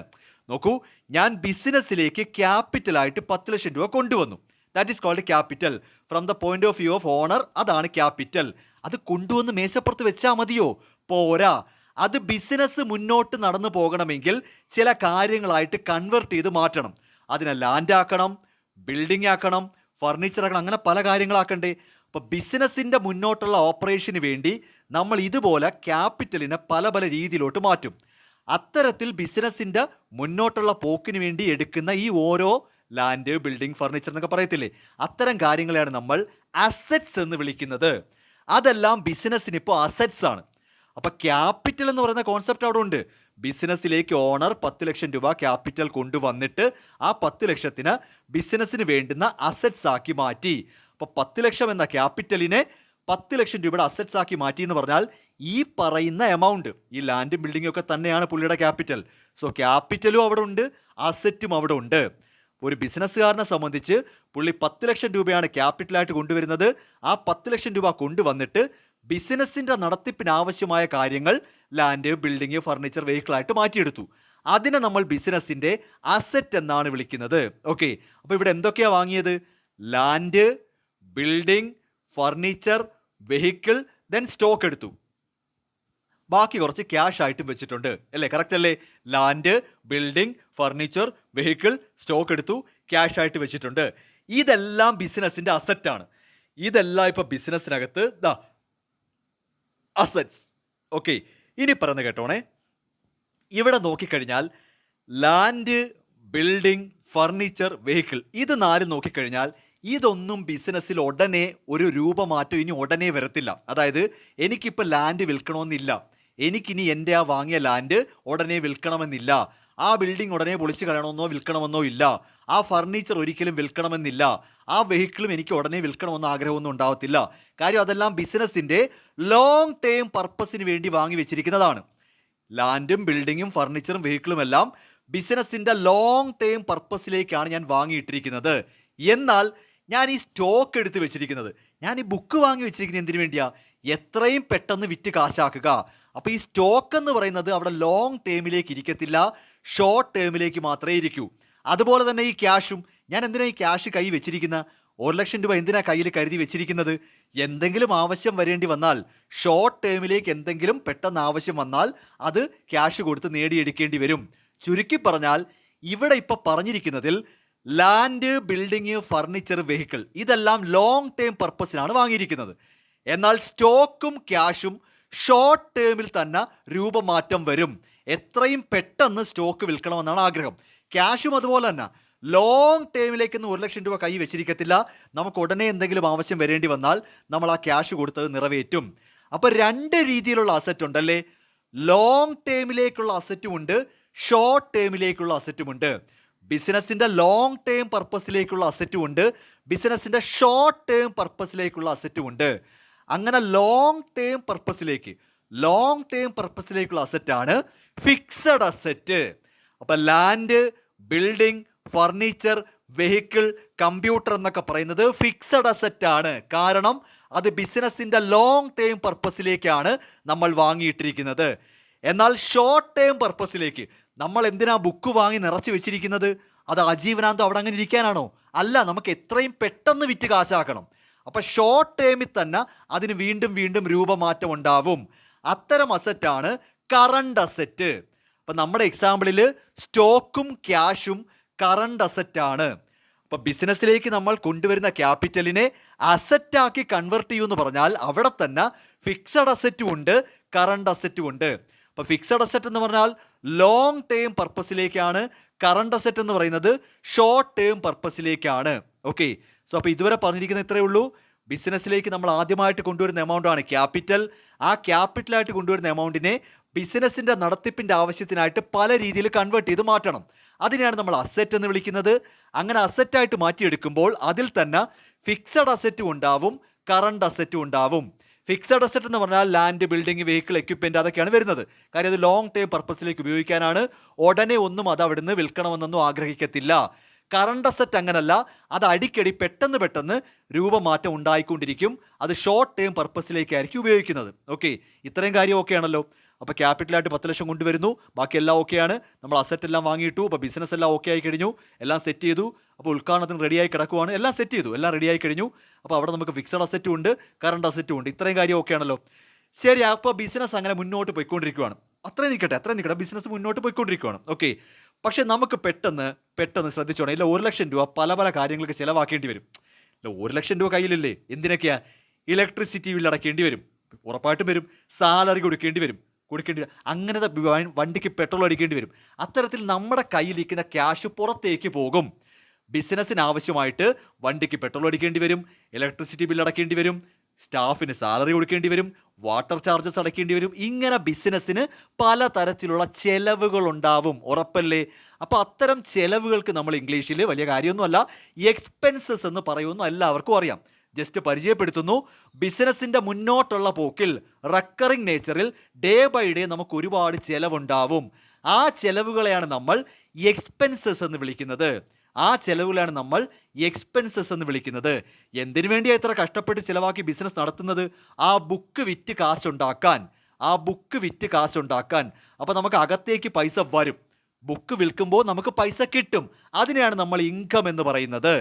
നോക്കൂ, ഞാൻ ബിസിനസ്സിലേക്ക് ക്യാപിറ്റലായിട്ട് 10 ലക്ഷം രൂപ കൊണ്ടുവന്നു. That is called capital. From the point of view of owner അതാണ് ക്യാപിറ്റൽ. അത് കൊണ്ടുവന്ന് മേശപ്പുറത്ത് വെച്ചാൽ മതിയോ? പോരാ. അത് ബിസിനസ് മുന്നോട്ട് നടന്നു പോകണമെങ്കിൽ ചില കാര്യങ്ങളായിട്ട് കൺവേർട്ട് ചെയ്ത് മാറ്റണം. അതിനെ ലാൻഡ് ആക്കണം, ബിൽഡിംഗ് ആക്കണം, ഫർണിച്ചർ ആക്കണം, അങ്ങനെ പല കാര്യങ്ങളാക്കണ്ടേ. അപ്പോൾ ബിസിനസ്സിൻ്റെ മുന്നോട്ടുള്ള ഓപ്പറേഷന് വേണ്ടി നമ്മൾ ഇതുപോലെ ക്യാപിറ്റലിനെ പല പല രീതിയിലോട്ട് മാറ്റും. അത്തരത്തിൽ ബിസിനസ്സിൻ്റെ മുന്നോട്ടുള്ള പോക്കിന് വേണ്ടി എടുക്കുന്ന ഈ ഓരോ ലാൻഡ്, ബിൽഡിംഗ്, ഫർണിച്ചർ എന്നൊക്കെ പറയത്തില്ലേ, അത്തരം കാര്യങ്ങളെയാണ് നമ്മൾ അസറ്റ്സ് എന്ന് വിളിക്കുന്നത്. അതെല്ലാം ബിസിനസ്സിന് ഇപ്പോൾ അസറ്റ്സ് ആണ്. അപ്പോൾ ക്യാപിറ്റൽ എന്ന് പറയുന്ന കോൺസെപ്റ്റ് അവിടെ ഉണ്ട്. ബിസിനസ്സിലേക്ക് ഓണർ 10 ലക്ഷം രൂപ ക്യാപിറ്റൽ കൊണ്ടുവന്നിട്ട് ആ 10 ലക്ഷത്തിന് ബിസിനസ്സിന് വേണ്ടുന്ന അസറ്റ്സ് ആക്കി മാറ്റി. അപ്പോൾ 10 ലക്ഷം എന്ന ക്യാപിറ്റലിനെ 10 ലക്ഷം രൂപയുടെ അസറ്റ്സ് ആക്കി മാറ്റി എന്ന് പറഞ്ഞാൽ ഈ പറയുന്ന എമൗണ്ട്, ഈ ലാൻഡും ബിൽഡിങ്ങും ഒക്കെ തന്നെയാണ് പുള്ളിയുടെ ക്യാപിറ്റൽ. സോ ക്യാപിറ്റലും അവിടെ ഉണ്ട്, അസറ്റും അവിടെ ഉണ്ട്. ഒരു ബിസിനസ്സുകാരനെ സംബന്ധിച്ച് പുള്ളി 10 ലക്ഷം രൂപയാണ് ക്യാപിറ്റലായിട്ട് കൊണ്ടുവരുന്നത്. ആ 10 ലക്ഷം രൂപ കൊണ്ടുവന്നിട്ട് ബിസിനസ്സിൻ്റെ നടത്തിപ്പിന് ആവശ്യമായ കാര്യങ്ങൾ ലാൻഡ്, ബിൽഡിംഗ്, ഫർണിച്ചർ, വെഹിക്കിളായിട്ട് മാറ്റിയെടുത്തു. അതിനെ നമ്മൾ ബിസിനസ്സിൻ്റെ അസറ്റ് എന്നാണ് വിളിക്കുന്നത്. ഓക്കെ, അപ്പോൾ ഇവിടെ എന്തൊക്കെയാണ് വാങ്ങിയത്? Land, building, furniture, vehicle, then stock എടുത്തു. ബാക്കി കുറച്ച് ക്യാഷ് ആയിട്ടും വെച്ചിട്ടുണ്ട് അല്ലേ? കറക്റ്റ് അല്ലേ? Land, building, furniture, vehicle, stock എടുത്തു, ക്യാഷ് ആയിട്ട് വെച്ചിട്ടുണ്ട്. ഇതെല്ലാം ബിസിനസ്സിൻ്റെ അസറ്റാണ്. ഇതെല്ലാം ഇപ്പോൾ ബിസിനസ്സിനകത്ത് അസറ്റ്സ്. ഓക്കെ, ഇനി പറഞ്ഞ് കേട്ടോണേ. ഇവിടെ നോക്കിക്കഴിഞ്ഞാൽ ലാൻഡ്, ബിൽഡിംഗ്, ഫർണിച്ചർ, വെഹിക്കിൾ, ഇത് 4 നോക്കിക്കഴിഞ്ഞാൽ ഇതൊന്നും ബിസിനസ്സിൽ ഉടനെ ഒരു രൂപമാറ്റം ഇനി ഉടനെ വരത്തില്ല. അതായത് എനിക്കിപ്പോൾ ലാൻഡ് വിൽക്കണമെന്നില്ല, എനിക്കിനി എൻ്റെ ആ വാങ്ങിയ ലാൻഡ് ഉടനെ വിൽക്കണമെന്നില്ല, ആ ബിൽഡിംഗ് ഉടനെ പൊളിച്ച് കളയണമെന്നോ വിൽക്കണമെന്നോ ഇല്ല, ആ ഫർണിച്ചർ ഒരിക്കലും വിൽക്കണമെന്നില്ല, ആ വെഹിക്കിളും എനിക്ക് ഉടനെ വിൽക്കണമെന്നോ ആഗ്രഹമൊന്നും ഉണ്ടാവത്തില്ല. കാര്യം അതെല്ലാം ബിസിനസ്സിൻ്റെ ലോങ് ടേം പർപ്പസിന് വേണ്ടി വാങ്ങി വെച്ചിരിക്കുന്നതാണ്. ലാൻഡും ബിൽഡിങ്ങും ഫർണിച്ചറും വെഹിക്കിളും എല്ലാം ബിസിനസ്സിൻ്റെ ലോങ് ടേം പർപ്പസിലേക്കാണ് ഞാൻ വാങ്ങിയിട്ടിരിക്കുന്നത്. എന്നാൽ ഞാൻ ഈ സ്റ്റോക്ക് എടുത്ത് വെച്ചിരിക്കുന്നത്, ഞാൻ ഈ ബുക്ക് വാങ്ങി വെച്ചിരിക്കുന്നത് എന്തിനു വേണ്ടിയാ? എത്രയും പെട്ടെന്ന് വിറ്റ് കാശാക്കുക. അപ്പോൾ ഈ സ്റ്റോക്ക് എന്ന് പറയുന്നത് അവിടെ ലോങ് ടേമിലേക്ക് ഇരിക്കത്തില്ല, ഷോർട്ട് ടേമിലേക്ക് മാത്രമേ ഇരിക്കൂ. അതുപോലെ തന്നെ ഈ ക്യാഷും, ഞാൻ എന്തിനാ ഈ ക്യാഷ് കൈ വെച്ചിരിക്കുന്ന? 1 ലക്ഷം രൂപ എന്തിനാ കയ്യിൽ കരുതി വെച്ചിരിക്കുന്നത്? എന്തെങ്കിലും ആവശ്യം വരേണ്ടി വന്നാൽ, ഷോർട്ട് ടേമിലേക്ക് എന്തെങ്കിലും പെട്ടെന്ന് ആവശ്യം വന്നാൽ അത് ക്യാഷ് കൊടുത്ത് നേടിയെടുക്കേണ്ടി വരും. ചുരുക്കി പറഞ്ഞാൽ ഇവിടെ ഇപ്പോൾ പറഞ്ഞിരിക്കുന്നതിൽ ലാൻഡ്, ബിൽഡിംഗ്, ഫർണിച്ചർ, വെഹിക്കിൾ, ഇതെല്ലാം ലോങ് ടേം പർപ്പസിനാണ് വാങ്ങിയിരിക്കുന്നത്. എന്നാൽ സ്റ്റോക്കും ക്യാഷും ഷോർട്ട് ടേമിൽ തന്നെ രൂപമാറ്റം വരും. എത്രയും പെട്ടെന്ന് സ്റ്റോക്ക് വിൽക്കണമെന്നാണ് ആഗ്രഹം. ക്യാഷും അതുപോലെ തന്നെ ലോങ് ടേമിലേക്കൊന്നും 1 ലക്ഷം രൂപ കൈ വെച്ചിരിക്കത്തില്ല. നമുക്ക് ഉടനെ എന്തെങ്കിലും ആവശ്യം വരേണ്ടി വന്നാൽ നമ്മൾ ആ ക്യാഷ് കൊടുത്തത് നിറവേറ്റും. അപ്പോൾ 2 രീതിയിലുള്ള അസറ്റ് ഉണ്ടല്ലേ? ലോങ് ടേമിലേക്കുള്ള അസറ്റും ഉണ്ട്, ഷോർട്ട് ടേമിലേക്കുള്ള അസറ്റും ഉണ്ട്. ബിസിനസ്സിൻ്റെ ലോങ് ടേം പർപ്പസിലേക്കുള്ള അസറ്റും ഉണ്ട്, ബിസിനസ്സിൻ്റെ ഷോർട്ട് ടേം പർപ്പസിലേക്കുള്ള അസറ്റും ഉണ്ട്. അങ്ങനെ ലോങ് ടേം പർപ്പസിലേക്കുള്ള അസറ്റാണ് ഫിക്സഡ് അസറ്റ്. അപ്പം land, building, furniture, vehicle, computer എന്നൊക്കെ പറയുന്നത് ഫിക്സഡ് അസറ്റ് ആണ്. കാരണം അത് ബിസിനസ്സിൻ്റെ ലോങ് ടേം പർപ്പസിലേക്കാണ് നമ്മൾ വാങ്ങിയിട്ടിരിക്കുന്നത്. എന്നാൽ ഷോർട്ട് ടേം പർപ്പസിലേക്ക് നമ്മൾ എന്തിനാ ബുക്ക് വാങ്ങി നിറച്ച് വെച്ചിരിക്കുന്നത്? അത് ആജീവനാന്തം അവിടെ അങ്ങനെ ഇരിക്കാനാണോ? അല്ല, നമുക്ക് എത്രയും പെട്ടെന്ന് വിറ്റ് കാശാക്കണം. അപ്പം ഷോർട്ട് ടേമിൽ തന്നെ അതിന് വീണ്ടും വീണ്ടും രൂപമാറ്റം ഉണ്ടാവും. അത്തരം അസറ്റാണ് കറണ്ട് അസറ്റ്. അപ്പം നമ്മുടെ എക്സാമ്പിളിൽ സ്റ്റോക്കും ക്യാഷും കറണ്ട് അസറ്റാണ്. അപ്പം ബിസിനസ്സിലേക്ക് നമ്മൾ കൊണ്ടുവരുന്ന ക്യാപിറ്റലിനെ അസറ്റാക്കി കൺവേർട്ട് ചെയ്യുമെന്ന് പറഞ്ഞാൽ അവിടെ തന്നെ ഫിക്സഡ് അസറ്റും ഉണ്ട്, കറണ്ട് അസറ്റും ഉണ്ട്. അപ്പോൾ ഫിക്സഡ് അസറ്റ് എന്ന് പറഞ്ഞാൽ ലോങ് ടേം പർപ്പസിലേക്കാണ്, കറണ്ട് അസറ്റ് എന്ന് പറയുന്നത് ഷോർട്ട് ടേം പർപ്പസിലേക്കാണ്. ഓക്കെ, സോ അപ്പോൾ ഇതുവരെ പറഞ്ഞിരിക്കുന്നത് ഇത്രയേ ഉള്ളൂ. ബിസിനസ്സിലേക്ക് നമ്മൾ ആദ്യമായിട്ട് കൊണ്ടുവരുന്ന എമൗണ്ടാണ് ക്യാപിറ്റൽ. ആ ക്യാപിറ്റലായിട്ട് കൊണ്ടുവരുന്ന എമൗണ്ടിനെ ബിസിനസ്സിന്റെ നടത്തിപ്പിന്റെ ആവശ്യത്തിനായിട്ട് പല രീതിയിൽ കൺവേർട്ട് ചെയ്ത് മാറ്റണം. അതിനെയാണ് നമ്മൾ അസറ്റ് എന്ന് വിളിക്കുന്നത്. അങ്ങനെ അസറ്റായിട്ട് മാറ്റിയെടുക്കുമ്പോൾ അതിൽ തന്നെ ഫിക്സഡ് അസറ്റും ഉണ്ടാവും, കറണ്ട് അസറ്റും ഉണ്ടാവും. ഫിക്സഡ് അസറ്റ് എന്ന് പറഞ്ഞാൽ ലാൻഡ്, ബിൽഡിംഗ്, വെഹിക്കിൾ, എക്യുപ്മെന്റ് അതൊക്കെയാണ് വരുന്നത്. കാര്യം അത് ലോങ് ടേം പർപ്പസിലേക്ക് ഉപയോഗിക്കാനാണ്. ഉടനെ ഒന്നും അത് അവിടുന്ന് വിൽക്കണമെന്നൊന്നും ആഗ്രഹിക്കത്തില്ല. കറണ്ട് അസറ്റ് അങ്ങനല്ല, അത് അടിക്കടി പെട്ടെന്ന് രൂപമാറ്റം ഉണ്ടായിക്കൊണ്ടിരിക്കും. അത് ഷോർട്ട് ടേം പർപ്പസിലേക്കായിരിക്കും ഉപയോഗിക്കുന്നത്. ഓക്കെ, ഇത്രയും കാര്യം ഓക്കെ ആണല്ലോ. അപ്പോൾ ക്യാപിറ്റലായിട്ട് 10 ലക്ഷം കൊണ്ടുവരുന്നു, ബാക്കി എല്ലാം ഓക്കെയാണ്. നമ്മൾ അസറ്റ് എല്ലാം വാങ്ങിയിട്ടു, അപ്പോൾ ബിസിനസ് എല്ലാം ഓക്കെ ആയി കഴിഞ്ഞു, എല്ലാം സെറ്റ് ചെയ്തു. അപ്പോൾ ഉദ്ഘാടനത്തിന് റെഡിയായി കിടക്കുവാണ്, എല്ലാം സെറ്റ് ചെയ്തു, എല്ലാം റെഡിയായി കഴിഞ്ഞു. അപ്പോൾ അവിടെ നമുക്ക് ഫിക്സഡ് അസറ്റും ഉണ്ട്, കറണ്ട് അസറ്റും ഉണ്ട്. ഇത്രയും കാര്യം ഓക്കെ ആണല്ലോ. ശരി, അപ്പോൾ ബിസിനസ് അങ്ങനെ മുന്നോട്ട് പോയിക്കൊണ്ടിരിക്കുകയാണ്. അത്രയും നിൽക്കട്ടെ, ബിസിനസ് മുന്നോട്ട് പോയിക്കൊണ്ടിരിക്കുകയാണ്. ഓക്കെ, പക്ഷെ നമുക്ക് പെട്ടെന്ന് ശ്രദ്ധിച്ചോണം, ഇല്ല 1 ലക്ഷം രൂപ പല കാര്യങ്ങൾക്ക് ചിലവാക്കേണ്ടി വരും. ഇല്ല 1 ലക്ഷം രൂപ കയ്യിലില്ലേ, എന്തിനൊക്കെയാ? ഇലക്ട്രിസിറ്റി ബില്ല് അടയ്ക്കേണ്ടി വരും, ഉറപ്പായിട്ടും വരും. സാലറി കൊടുക്കേണ്ടി വരും. അങ്ങനത്തെ വണ്ടിക്ക് പെട്രോൾ അടിക്കേണ്ടി വരും. അത്തരത്തിൽ നമ്മുടെ കയ്യിലിരിക്കുന്ന ക്യാഷ് പുറത്തേക്ക് പോകും. ബിസിനസ്സിന് ആവശ്യമായിട്ട് വണ്ടിക്ക് പെട്രോൾ അടിക്കേണ്ടി വരും, ഇലക്ട്രിസിറ്റി ബില്ല് അടയ്ക്കേണ്ടി വരും, സ്റ്റാഫിന് സാലറി കൊടുക്കേണ്ടി വരും, വാട്ടർ ചാർജസ് അടയ്ക്കേണ്ടി വരും. ഇങ്ങനെ ബിസിനസ്സിന് പലതരത്തിലുള്ള ചെലവുകൾ ഉണ്ടാവും, ഉറപ്പല്ലേ? അപ്പോൾ അത്തരം ചെലവുകൾക്ക് നമ്മൾ ഇംഗ്ലീഷിൽ വലിയ കാര്യമൊന്നുമല്ല, എക്സ്പെൻസസ് എന്ന് പറയുമെന്ന് എല്ലാവർക്കും അറിയാം. ജസ്റ്റ് പരിചയപ്പെടുത്തുന്നു. ബിസിനസിന്റെ മുന്നോട്ടുള്ള പോക്കിൽ റെക്കറിംഗ് നേച്ചറിൽ ഡേ ബൈ ഡേ നമുക്ക് ഒരുപാട് ചെലവുണ്ടാവും. ആ ചെലവുകളെയാണ് നമ്മൾ എക്സ്പെൻസസ് എന്ന് വിളിക്കുന്നത്. എന്തിനു വേണ്ടിയാണ് ഇത്ര കഷ്ടപ്പെട്ട് ചിലവാക്കി ബിസിനസ് നടത്തുന്നത്? ആ ബുക്ക് വിറ്റ് കാശുണ്ടാക്കാൻ. അപ്പോൾ നമുക്ക് അകത്തേക്ക് പൈസ വരും. ബുക്ക് വിൽക്കുമ്പോൾ നമുക്ക് പൈസ കിട്ടും. അതിനെയാണ് നമ്മൾ ഇൻകം എന്ന് പറയുന്നത്.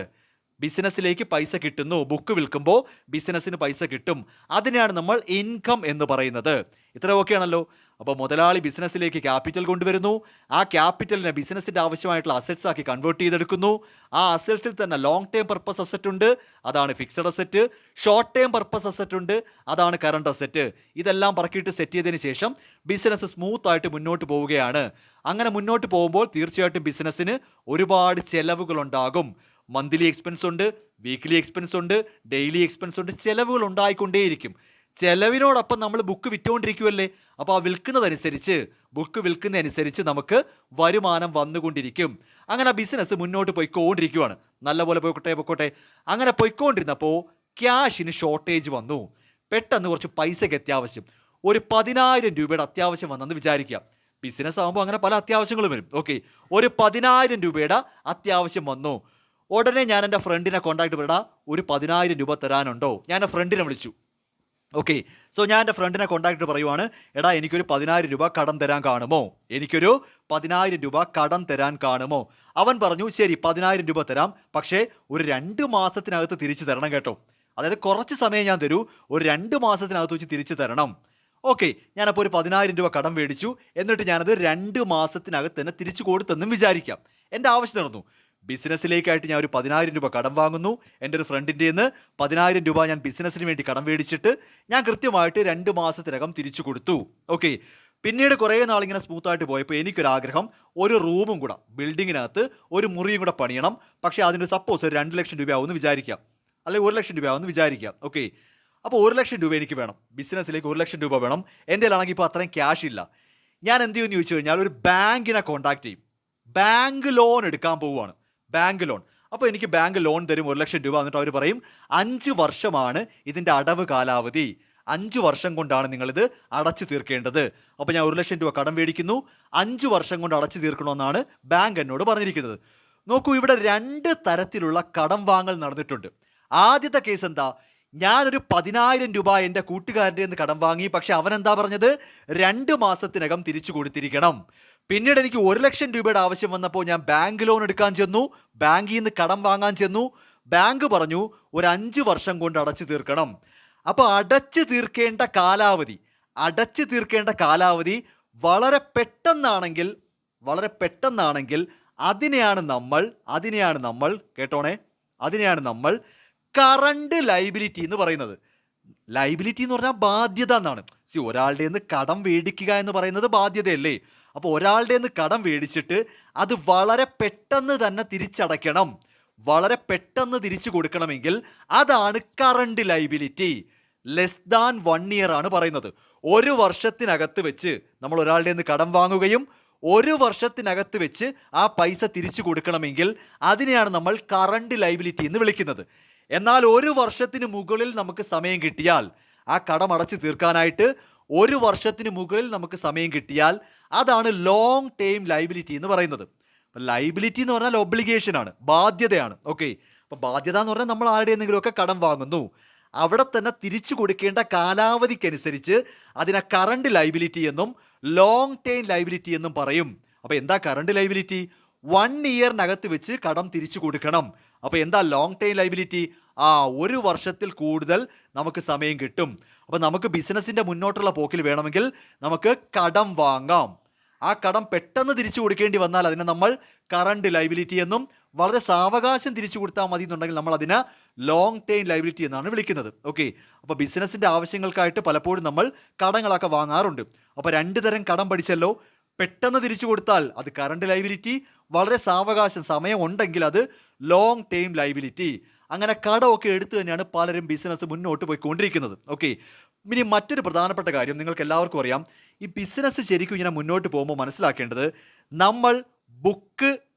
ബിസിനസ്സിലേക്ക് പൈസ കിട്ടുന്നു, ബുക്ക് വിൽക്കുമ്പോൾ ബിസിനസ്സിന് പൈസ കിട്ടും. അതിനെയാണ് നമ്മൾ ഇൻകം എന്ന് പറയുന്നത്. ഇത്ര ഓക്കെ ആണല്ലോ. അപ്പോൾ മുതലാളി ബിസിനസ്സിലേക്ക് ക്യാപിറ്റൽ കൊണ്ടുവരുന്നു. ആ ക്യാപിറ്റലിനെ ബിസിനസ്സിന്റെ ആവശ്യമായിട്ടുള്ള അസറ്റ്സ് ആക്കി കൺവേർട്ട് ചെയ്തെടുക്കുന്നു. ആ അസറ്റ്സിൽ തന്നെ ലോങ് ടേം പർപ്പസ് അസറ്റ് ഉണ്ട്, അതാണ് fixed asset. Short term purpose asset ഉണ്ട്, അതാണ് കറണ്ട് അസറ്റ്. ഇതെല്ലാം പറക്കിയിട്ട് സെറ്റ് ചെയ്തതിന് ശേഷം ബിസിനസ് സ്മൂത്ത് ആയിട്ട് മുന്നോട്ട് പോവുകയാണ്. അങ്ങനെ മുന്നോട്ട് പോകുമ്പോൾ തീർച്ചയായിട്ടും ബിസിനസ്സിന് ഒരുപാട് ചെലവുകൾ ഉണ്ടാകും. മന്ത്ലി എക്സ്പെൻസ് ഉണ്ട്, വീക്ക്ലി എക്സ്പെൻസ് ഉണ്ട്, ഡെയിലി എക്സ്പെൻസ് ഉണ്ട്. ചെലവുകൾ ഉണ്ടായിക്കൊണ്ടേയിരിക്കും. ചെലവിനോടൊപ്പം നമ്മൾ ബുക്ക് വിറ്റുകൊണ്ടിരിക്കുമല്ലേ. അപ്പോൾ ആ ബുക്ക് വിൽക്കുന്നതനുസരിച്ച് നമുക്ക് വരുമാനം വന്നുകൊണ്ടിരിക്കും. അങ്ങനെ ബിസിനസ് മുന്നോട്ട് പോയിക്കൊണ്ടിരിക്കുകയാണ്. നല്ലപോലെ പോയിക്കോട്ടെ. അങ്ങനെ പോയിക്കൊണ്ടിരുന്നപ്പോൾ ക്യാഷിന് ഷോർട്ടേജ് വന്നു. പെട്ടെന്ന് കുറച്ച് പൈസയ്ക്ക് അത്യാവശ്യം, ഒരു 10,000 രൂപയുടെ അത്യാവശ്യം വന്നെന്ന് വിചാരിക്കുക. ബിസിനസ് ആകുമ്പോൾ അങ്ങനെ പല അത്യാവശ്യങ്ങളും വരും. ഓക്കെ, ഒരു 10,000 രൂപയുടെ അത്യാവശ്യം വന്നു. ഉടനെ ഞാൻ എൻ്റെ ഫ്രണ്ടിനെ കോൺടാക്ട് ചെയ്യടാ, ഒരു 10,000 രൂപ തരാനുണ്ടോ? ഞാൻ എൻ്റെ ഫ്രണ്ടിനെ വിളിച്ചു. ഓക്കെ, സോ ഞാൻ എൻ്റെ ഫ്രണ്ടിനെ കോൺടാക്ട് പറയുവാണ്, എടാ എനിക്കൊരു 10,000 രൂപ കടം തരാൻ കാണുമോ? അവൻ പറഞ്ഞു, ശരി 10,000 രൂപ തരാം, പക്ഷേ ഒരു 2 മാസത്തിനകത്ത് തിരിച്ചു തരണം കേട്ടോ. അതായത് കുറച്ച് സമയം ഞാൻ തരൂ, ഒരു 2 മാസത്തിനകത്ത് വെച്ച് തിരിച്ചു തരണം. ഓക്കെ, ഞാനപ്പോൾ ഒരു 10,000 രൂപ കടം മേടിച്ചു. എന്നിട്ട് ഞാനത് 2 മാസത്തിനകത്ത് തന്നെ തിരിച്ചു കൊടുത്തെന്നും വിചാരിക്കാം. എൻ്റെ ആവശ്യം നടന്നു. ബിസിനസ്സിലേക്കായിട്ട് ഞാൻ ഒരു 10,000 രൂപ കടം വാങ്ങുന്നു. എൻ്റെ ഒരു ഫ്രണ്ടിൻ്റെ നിന്ന് 10,000 രൂപ ഞാൻ ബിസിനസ്സിന് വേണ്ടി കടം മേടിച്ചിട്ട് ഞാൻ കൃത്യമായിട്ട് 2 മാസത്തിനകം തിരിച്ചു കൊടുത്തു. ഓക്കെ, പിന്നീട് കുറേ നാളിങ്ങനെ സ്മൂത്തായിട്ട് പോയപ്പോൾ എനിക്കൊരാഗ്രഹം, ഒരു റൂമും കൂടെ, ബിൽഡിങ്ങിനകത്ത് ഒരു മുറിയും കൂടെ പണിയണം. പക്ഷേ അതിന് സപ്പോസ് ഒരു 2 ലക്ഷം രൂപയാവുമെന്ന് വിചാരിക്കാം, അല്ലെങ്കിൽ 1 ലക്ഷം രൂപയാവുമെന്ന് വിചാരിക്കാം. ഓക്കെ, അപ്പോൾ 1 ലക്ഷം രൂപ എനിക്ക് വേണം, ബിസിനസ്സിലേക്ക് 1 ലക്ഷം രൂപ വേണം. എൻ്റെ കയ്യിലാണെങ്കിൽ ഇപ്പോൾ അത്രയും ക്യാഷ് ഇല്ല. ഞാൻ എന്ത് ചെയ്യുമെന്ന് ചോദിച്ചു കഴിഞ്ഞാൽ ഒരു ബാങ്കിനെ കോൺടാക്ട് ചെയ്യും. ബാങ്ക് ലോൺ എടുക്കാൻ പോവുകയാണ്. Bank loan. അപ്പോൾ എനിക്ക് ബാങ്ക് ലോൺ തരും 1 ലക്ഷം രൂപ. എന്നിട്ട് അവർ പറയും 5 വർഷമാണ് ഇതിൻ്റെ അടവ് കാലാവധി, 5 വർഷം കൊണ്ടാണ് നിങ്ങളിത് അടച്ചു തീർക്കേണ്ടത്. അപ്പോൾ ഞാൻ 1 ലക്ഷം രൂപ കടം മേടിക്കുന്നു, 5 വർഷം കൊണ്ട് അടച്ചു തീർക്കണമെന്നാണ് ബാങ്ക് എന്നോട് പറഞ്ഞിരിക്കുന്നത്. നോക്കൂ, ഇവിടെ 2 തരത്തിലുള്ള കടം വാങ്ങൽ നടന്നിട്ടുണ്ട്. ആദ്യത്തെ കേസ് എന്താ? ഞാനൊരു 10,000 രൂപ എൻ്റെ കൂട്ടുകാരൻ്റെ നിന്ന് കടം വാങ്ങി, പക്ഷെ അവൻ എന്താ പറഞ്ഞത്? 2 മാസത്തിനകം തിരിച്ചു കൊടുത്തിരിക്കണം. പിന്നീട് എനിക്ക് 1 ലക്ഷം രൂപയുടെ ആവശ്യം വന്നപ്പോൾ ഞാൻ ബാങ്ക് ലോൺ എടുക്കാൻ ചെന്നു, ബാങ്കിൽ നിന്ന് കടം വാങ്ങാൻ ചെന്നു. ബാങ്ക് പറഞ്ഞു ഒരു 5 വർഷം കൊണ്ട് അടച്ചു തീർക്കണം. അപ്പോൾ അടച്ചു തീർക്കേണ്ട കാലാവധി വളരെ പെട്ടെന്നാണെങ്കിൽ അതിനെയാണ് നമ്മൾ കേട്ടോണേ, അതിനെയാണ് നമ്മൾ കറണ്ട് ലൈബിലിറ്റി എന്ന് പറയുന്നത്. ലൈബിലിറ്റി എന്ന് പറഞ്ഞാൽ ബാധ്യത എന്നാണ്. ഒരാളുടെ നിന്ന് കടം മേടിക്കുക എന്ന് പറയുന്നത് ബാധ്യതയല്ലേ. അപ്പോൾ ഒരാളുടെ നിന്ന് കടം മേടിച്ചിട്ട് അത് വളരെ പെട്ടെന്ന് തന്നെ തിരിച്ചടയ്ക്കണം. വളരെ പെട്ടെന്ന് തിരിച്ചു കൊടുക്കണമെങ്കിൽ അതാണ് current liability. Less than 1 year ആണ് പറയുന്നത്. ഒരു വർഷത്തിനകത്ത് വെച്ച് നമ്മൾ ഒരാളുടെ നിന്ന് കടം വാങ്ങുകയും ഒരു വർഷത്തിനകത്ത് വെച്ച് ആ പൈസ തിരിച്ചു കൊടുക്കണമെങ്കിൽ അതിനെയാണ് നമ്മൾ കറണ്ട് ലൈബിലിറ്റി എന്ന് വിളിക്കുന്നത്. എന്നാൽ ഒരു വർഷത്തിന് മുകളിൽ നമുക്ക് സമയം കിട്ടിയാൽ, ആ കടം അടച്ചു തീർക്കാനായിട്ട് ഒരു വർഷത്തിന് മുകളിൽ നമുക്ക് സമയം കിട്ടിയാൽ അതാണ് ലോങ് ടേം ലൈബിലിറ്റി എന്ന് പറയുന്നത്. ലൈബിലിറ്റി എന്ന് പറഞ്ഞാൽ ഒബ്ലിഗേഷൻ ആണ്, ബാധ്യതയാണ്. ഓക്കെ, അപ്പൊ ബാധ്യത എന്ന് പറഞ്ഞാൽ നമ്മൾ ആരുടെ എന്തെങ്കിലുമൊക്കെ കടം വാങ്ങുന്നു, അവിടെ തന്നെ തിരിച്ചു കൊടുക്കേണ്ട കാലാവധിക്കനുസരിച്ച് അതിനെ കറണ്ട് ലൈബിലിറ്റി എന്നും ലോങ് ടൈം ലൈബിലിറ്റി എന്നും പറയും. അപ്പൊ എന്താ കറണ്ട് ലൈബിലിറ്റി? 1 ഇയറിനകത്ത് വെച്ച് കടം തിരിച്ചു കൊടുക്കണം. അപ്പൊ എന്താ ലോങ് ടൈം ലൈബിലിറ്റി? ഒരു വർഷത്തിൽ കൂടുതൽ നമുക്ക് സമയം കിട്ടും. അപ്പൊ നമുക്ക് ബിസിനസിന്റെ മുന്നോട്ടുള്ള പോക്കിൽ വേണമെങ്കിൽ നമുക്ക് കടം വാങ്ങാം. ആ കടം പെട്ടെന്ന് തിരിച്ചു കൊടുക്കേണ്ടി വന്നാൽ അതിനെ നമ്മൾ കറണ്ട് ലൈബിലിറ്റി എന്നും, വളരെ സാവകാശം തിരിച്ചു കൊടുത്താൽ മതി എന്നുണ്ടെങ്കിൽ നമ്മൾ അതിനെ ലോങ് ടൈം ലൈബിലിറ്റി എന്നാണ് വിളിക്കുന്നത്. ഓക്കെ, അപ്പോൾ ബിസിനസിന്റെ ആവശ്യങ്ങൾക്കായിട്ട് പലപ്പോഴും നമ്മൾ കടങ്ങളൊക്കെ വാങ്ങാറുണ്ട്. അപ്പോൾ 2 തരം കടം പഠിച്ചല്ലോ. പെട്ടെന്ന് തിരിച്ചു കൊടുത്താൽ അത് കറണ്ട് ലൈബിലിറ്റി, വളരെ സാവകാശം സമയം ഉണ്ടെങ്കിൽ അത് ലോങ് ടൈം ലൈബിലിറ്റി. അങ്ങനെ കടമൊക്കെ എടുത്തു തന്നെയാണ് പലരും ബിസിനസ് മുന്നോട്ട് പോയിക്കൊണ്ടിരിക്കുന്നത്. ഓക്കെ, ഇനി മറ്റൊരു പ്രധാനപ്പെട്ട കാര്യം നിങ്ങൾക്ക് എല്ലാവർക്കും അറിയാം, ഈ ബിസിനസ് ശരിക്കും ഇങ്ങനെ മുന്നോട്ട് പോകുമ്പോൾ മനസ്സിലാക്കേണ്ടത്, നമ്മൾ ബുക്ക്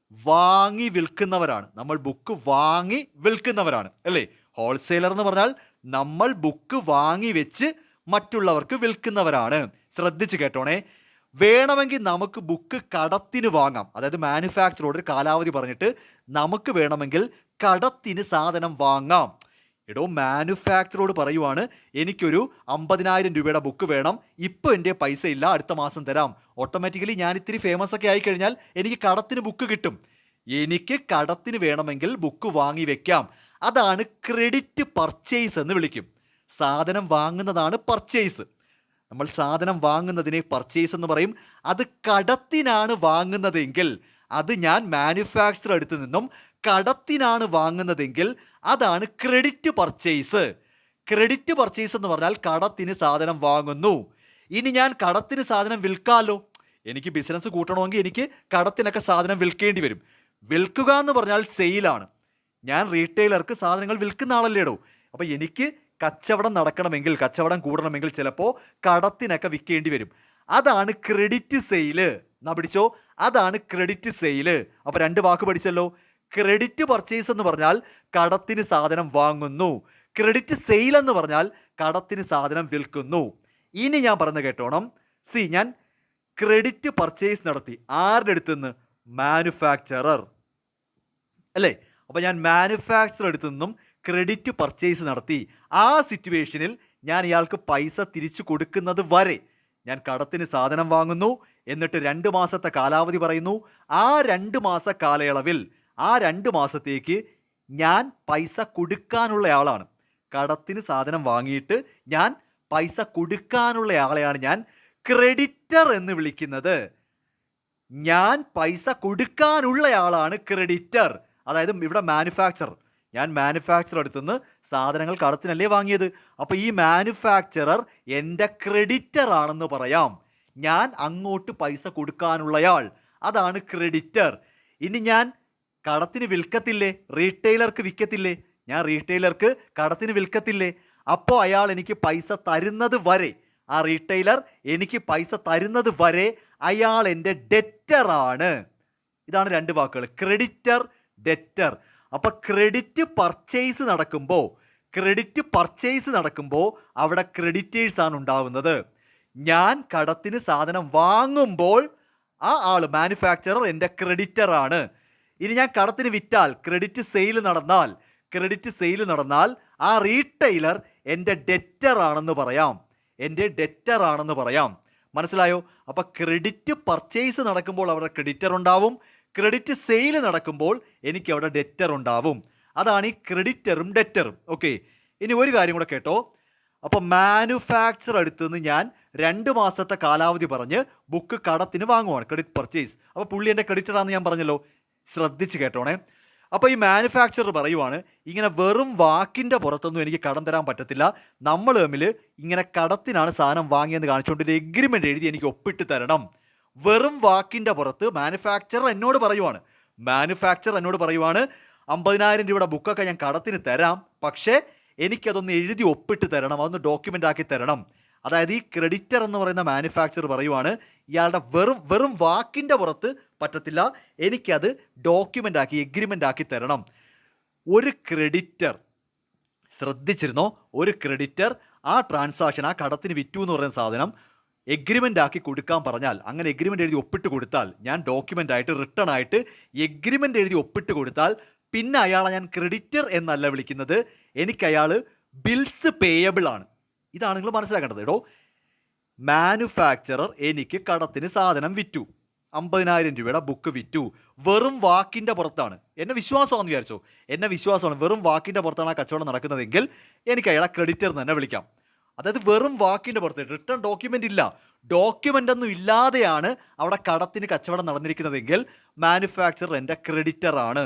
വാങ്ങി വിൽക്കുന്നവരാണ്. നമ്മൾ ബുക്ക് വാങ്ങി വിൽക്കുന്നവരാണ് അല്ലേ? ഹോൾസെയിലർ എന്ന് പറഞ്ഞാൽ നമ്മൾ ബുക്ക് വാങ്ങി വെച്ച് മറ്റുള്ളവർക്ക് വിൽക്കുന്നവരാണ്. ശ്രദ്ധിച്ച് കേട്ടോണേ. വേണമെങ്കിൽ നമുക്ക് ബുക്ക് കടത്തിന് വാങ്ങാം. അതായത് മാനുഫാക്ചറോട് ഒരു കാലാവധി പറഞ്ഞിട്ട് നമുക്ക് വേണമെങ്കിൽ കടത്തിന് സാധനം വാങ്ങാം. എടോ, മാനുഫാക്ചറോട് പറയുവാണ് എനിക്കൊരു 50,000 രൂപയുടെ ബുക്ക് വേണം, ഇപ്പോൾ എൻ്റെ പൈസ ഇല്ല, അടുത്ത മാസം തരാം. ഓട്ടോമാറ്റിക്കലി ഞാൻ ഇത്തിരി ഫേമസ് ഒക്കെ ആയിക്കഴിഞ്ഞാൽ എനിക്ക് കടത്തിന് ബുക്ക് കിട്ടും. എനിക്ക് കടത്തിന് വേണമെങ്കിൽ ബുക്ക് വാങ്ങി വെക്കാം. അതാണ് ക്രെഡിറ്റ് പർച്ചേസ് എന്ന് വിളിക്കും. സാധനം വാങ്ങുന്നതാണ് പർച്ചേസ്. നമ്മൾ സാധനം വാങ്ങുന്നതിനെ പർച്ചേസ് എന്ന് പറയും. അത് കടത്തിനാണ് വാങ്ങുന്നതെങ്കിൽ, അത് ഞാൻ മാനുഫാക്ചർ അടുത്ത് നിന്നും കടത്തിനാണ് വാങ്ങുന്നതെങ്കിൽ അതാണ് ക്രെഡിറ്റ് പർച്ചേസ്. ക്രെഡിറ്റ് പർച്ചേസ് എന്ന് പറഞ്ഞാൽ കടത്തിന് സാധനം വാങ്ങുന്നു. ഇനി ഞാൻ കടത്തിന് സാധനം വിൽക്കാമല്ലോ. എനിക്ക് ബിസിനസ് കൂട്ടണമെങ്കിൽ എനിക്ക് കടത്തിനൊക്കെ സാധനം വിൽക്കേണ്ടി വരും. വിൽക്കുക എന്ന് പറഞ്ഞാൽ സെയിലാണ്. ഞാൻ റീറ്റെയിലർക്ക് സാധനങ്ങൾ വിൽക്കുന്ന ആളല്ലേടോ. അപ്പോൾ എനിക്ക് കച്ചവടം നടക്കണമെങ്കിൽ, കച്ചവടം കൂടണമെങ്കിൽ ചിലപ്പോൾ കടത്തിനൊക്കെ വിൽക്കേണ്ടി വരും. അതാണ് ക്രെഡിറ്റ് സെയില്. എന്നാ പിടിച്ചോ, അതാണ് ക്രെഡിറ്റ് സെയില്. അപ്പോൾ 2 വാക്ക് പഠിച്ചല്ലോ. ക്രെഡിറ്റ് പർച്ചേസ് എന്ന് പറഞ്ഞാൽ കടത്തിന് സാധനം വാങ്ങുന്നു. ക്രെഡിറ്റ് സെയിൽ എന്ന് പറഞ്ഞാൽ കടത്തിന് സാധനം വിൽക്കുന്നു. ഇനി ഞാൻ പറഞ്ഞു കേട്ടോണം. ഞാൻ ക്രെഡിറ്റ് പർച്ചേസ് നടത്തി ആരുടെ അടുത്ത് നിന്ന്? മാനുഫാക്ചറർ അല്ലേ? അപ്പോൾ ഞാൻ മാനുഫാക്ചറർ അടുത്ത് നിന്നും ക്രെഡിറ്റ് പർച്ചേസ് നടത്തി. ആ സിറ്റുവേഷനിൽ ഞാൻ ഇയാൾക്ക് പൈസ തിരിച്ചു കൊടുക്കുന്നത് വരെ ഞാൻ കടത്തിന് സാധനം വാങ്ങുന്നു. എന്നിട്ട് 2 മാസത്തെ കാലാവധി പറയുന്നു. ആ 2 മാസ കാലയളവിൽ, ആ 2 മാസത്തേക്ക് ഞാൻ പൈസ കൊടുക്കാനുള്ള ആളാണ്. കടത്തിന് സാധനം വാങ്ങിയിട്ട് ഞാൻ പൈസ കൊടുക്കാനുള്ള ആളെയാണ് ഞാൻ ക്രെഡിറ്റർ എന്ന് വിളിക്കുന്നത്. ഞാൻ പൈസ കൊടുക്കാനുള്ള ആളാണ് ക്രെഡിറ്റർ. അതായത് ഇവിടെ മാനുഫാക്ചർ, ഞാൻ മാനുഫാക്ചർ അടുത്തുനിന്ന് സാധനങ്ങൾ കടത്തിനല്ലേ വാങ്ങിയത്. അപ്പോൾ ഈ മാനുഫാക്ചറർ എൻ്റെ ക്രെഡിറ്റർ ആണെന്ന് പറയാം. ഞാൻ അങ്ങോട്ട് പൈസ കൊടുക്കാനുള്ളയാൾ, അതാണ് ക്രെഡിറ്റർ. ഇനി ഞാൻ കടത്തിന് വിൽക്കത്തില്ലേ? റീറ്റെയിലർക്ക് വിൽക്കത്തില്ലേ? ഞാൻ റീറ്റെയിലർക്ക് കടത്തിന് വിൽക്കത്തില്ലേ? അപ്പോൾ അയാൾ എനിക്ക് പൈസ തരുന്നത് വരെ, ആ റീറ്റെയിലർ എനിക്ക് പൈസ തരുന്നത് വരെ അയാൾ എൻ്റെ ഡെറ്റർ ആണ്. ഇതാണ് 2 വാക്കുകൾ, ക്രെഡിറ്റർ, ഡെറ്റർ. അപ്പോൾ ക്രെഡിറ്റ് പർച്ചേസ് നടക്കുമ്പോൾ അവിടെ ക്രെഡിറ്റേഴ്സ് ആണ് ഉണ്ടാവുന്നത്. ഞാൻ കടത്തിന് സാധനം വാങ്ങുമ്പോൾ ആ ആൾ മാനുഫാക്ചറർ എൻ്റെ ക്രെഡിറ്റർ ആണ്. ഇനി ഞാൻ കടത്തിന് വിറ്റാൽ, ക്രെഡിറ്റ് സെയിൽ നടന്നാൽ ആ റീറ്റെയിലർ എൻ്റെ ഡെറ്റർ ആണെന്ന് പറയാം. മനസ്സിലായോ? അപ്പോൾ ക്രെഡിറ്റ് പർച്ചേസ് നടക്കുമ്പോൾ അവിടെ ക്രെഡിറ്റർ ഉണ്ടാവും, ക്രെഡിറ്റ് സെയിൽ നടക്കുമ്പോൾ എനിക്ക് അവിടെ ഡെറ്റർ ഉണ്ടാവും. അതാണ് ഈ ക്രെഡിറ്ററും ഡെറ്ററും. ഓക്കെ, ഇനി ഒരു കാര്യം കൂടെ കേട്ടോ. അപ്പോൾ മാനുഫാക്ചർ അടുത്ത് നിന്ന് ഞാൻ 2 മാസത്തെ കാലാവധി പറഞ്ഞ് ബുക്ക് കടത്തിന് വാങ്ങുവാണ്, ക്രെഡിറ്റ് പർച്ചേസ്. അപ്പോൾ പുള്ളി എൻ്റെ ക്രെഡിറ്റർ ആണെന്ന് ഞാൻ പറഞ്ഞല്ലോ. ശ്രദ്ധിച്ച് കേട്ടോണേ. അപ്പോൾ ഈ മാനുഫാക്ചറർ പറയുവാണ്, ഇങ്ങനെ വെറും വാക്കിൻ്റെ പുറത്തൊന്നും എനിക്ക് കടം തരാൻ പറ്റത്തില്ല. നമ്മൾ തമ്മിൽ ഇങ്ങനെ കടത്തിനാണ് സാധനം വാങ്ങിയെന്ന് കാണിച്ചുകൊണ്ട് ഒരു എഗ്രിമെൻ്റ് എഴുതി എനിക്ക് ഒപ്പിട്ട് തരണം. വെറും വാക്കിൻ്റെ പുറത്ത് മാനുഫാക്ചറർ എന്നോട് പറയുവാണ്, 50,000 രൂപയുടെ ബുക്കൊക്കെ ഞാൻ കടത്തിന് തരാം, പക്ഷേ എനിക്കതൊന്ന് എഴുതി ഒപ്പിട്ട് തരണം, അതൊന്ന് ഡോക്യുമെൻ്റ് ആക്കി തരണം. അതായത് ഈ ക്രെഡിറ്റർ എന്ന് പറയുന്ന മാനുഫാക്ചർ പറയുവാണ്, ഇയാളുടെ വെറും വാക്കിൻ്റെ പുറത്ത് പറ്റത്തില്ല, എനിക്കത് ഡോക്യുമെൻ്റ് ആക്കി എഗ്രിമെൻ്റ് ആക്കി തരണം. ഒരു ക്രെഡിറ്റർ, ശ്രദ്ധിച്ചിരുന്നോ, ഒരു ക്രെഡിറ്റർ ആ ട്രാൻസാക്ഷൻ, ആ കടത്തിന് വിറ്റു എന്ന് പറയുന്ന സാധനം എഗ്രിമെൻ്റ് ആക്കി കൊടുക്കാൻ പറഞ്ഞാൽ, അങ്ങനെ എഗ്രിമെൻ്റ് എഴുതി ഒപ്പിട്ട് കൊടുത്താൽ, ഞാൻ ഡോക്യുമെൻ്റ് ആയിട്ട് റിട്ടേൺ ആയിട്ട് എഗ്രിമെൻ്റ് എഴുതി ഒപ്പിട്ട് കൊടുത്താൽ, പിന്നെ അയാളെ ഞാൻ ക്രെഡിറ്റർ എന്നല്ല വിളിക്കുന്നത്, എനിക്ക് അയാൾ ബിൽസ് പേയബിൾ ആണ്. ഇതാണ് നിങ്ങൾ മനസ്സിലാക്കേണ്ടത്. എടോ, മാനുഫാക്ചറർ എനിക്ക് കടത്തിന് സാധനം വിറ്റു, 50,000 രൂപയുടെ ബുക്ക് വിറ്റു, വെറും വാക്കിൻ്റെ പുറത്താണ്. എന്നെ വിശ്വാസമാണെന്ന് വിചാരിച്ചോ, എന്നെ വിശ്വാസമാണ്, വെറും വാക്കിൻ്റെ പുറത്താണ് ആ കച്ചവടം നടക്കുന്നതെങ്കിൽ എനിക്ക് അയാളെ ക്രെഡിറ്റർ എന്ന് തന്നെ വിളിക്കാം. അതായത് വെറും വാക്കിൻ്റെ പുറത്ത്, റിട്ടേൺ ഡോക്യുമെൻ്റ് ഇല്ല, ഡോക്യുമെൻ്റ് ഒന്നും ഇല്ലാതെയാണ് അവിടെ കടത്തിന് കച്ചവടം നടന്നിരിക്കുന്നതെങ്കിൽ മാനുഫാക്ചറർ എൻ്റെ ക്രെഡിറ്റർ ആണ്.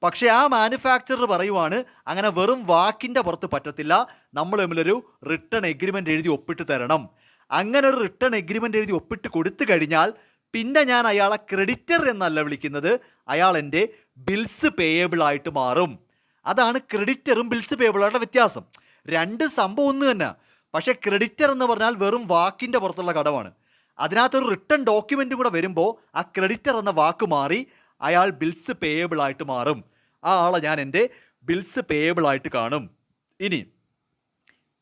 പക്ഷേ ആ മാനുഫാക്ചറർ പറയുവാണ്, അങ്ങനെ വെറും വാക്കിൻ്റെ പുറത്ത് പറ്റത്തില്ല, നമ്മൾ തമ്മിലൊരു റിട്ടേൺ എഗ്രിമെൻ്റ് എഴുതി ഒപ്പിട്ട് തരണം. അങ്ങനെ ഒരു റിട്ടേൺ എഗ്രിമെൻ്റ് എഴുതി ഒപ്പിട്ട് കൊടുത്തു കഴിഞ്ഞാൽ പിന്നെ ഞാൻ അയാളെ ക്രെഡിറ്റർ എന്നല്ല വിളിക്കുന്നത്, അയാൾ എൻ്റെ ബിൽസ് പേയബിൾ ആയിട്ട് മാറും. അതാണ് ക്രെഡിറ്ററും ബിൽസ് പേയബിളായിട്ടുള്ള വ്യത്യാസം. രണ്ട് സംഭവം ഒന്ന് തന്നെ. പക്ഷേ ക്രെഡിറ്റർ എന്ന് പറഞ്ഞാൽ വെറും വാക്കിൻ്റെ പുറത്തുള്ള കടമാണ്. അതിനകത്തൊരു റിട്ടേൺ ഡോക്യുമെൻറ്റും കൂടെ വരുമ്പോൾ ആ ക്രെഡിറ്റർ എന്ന വാക്ക് മാറി അയാൾ ബിൽസ് പേയബിൾ ആയിട്ട് മാറും. ആ ആളെ ഞാൻ എൻ്റെ ബിൽസ് പേയബിൾ ആയിട്ട് കാണും. ഇനി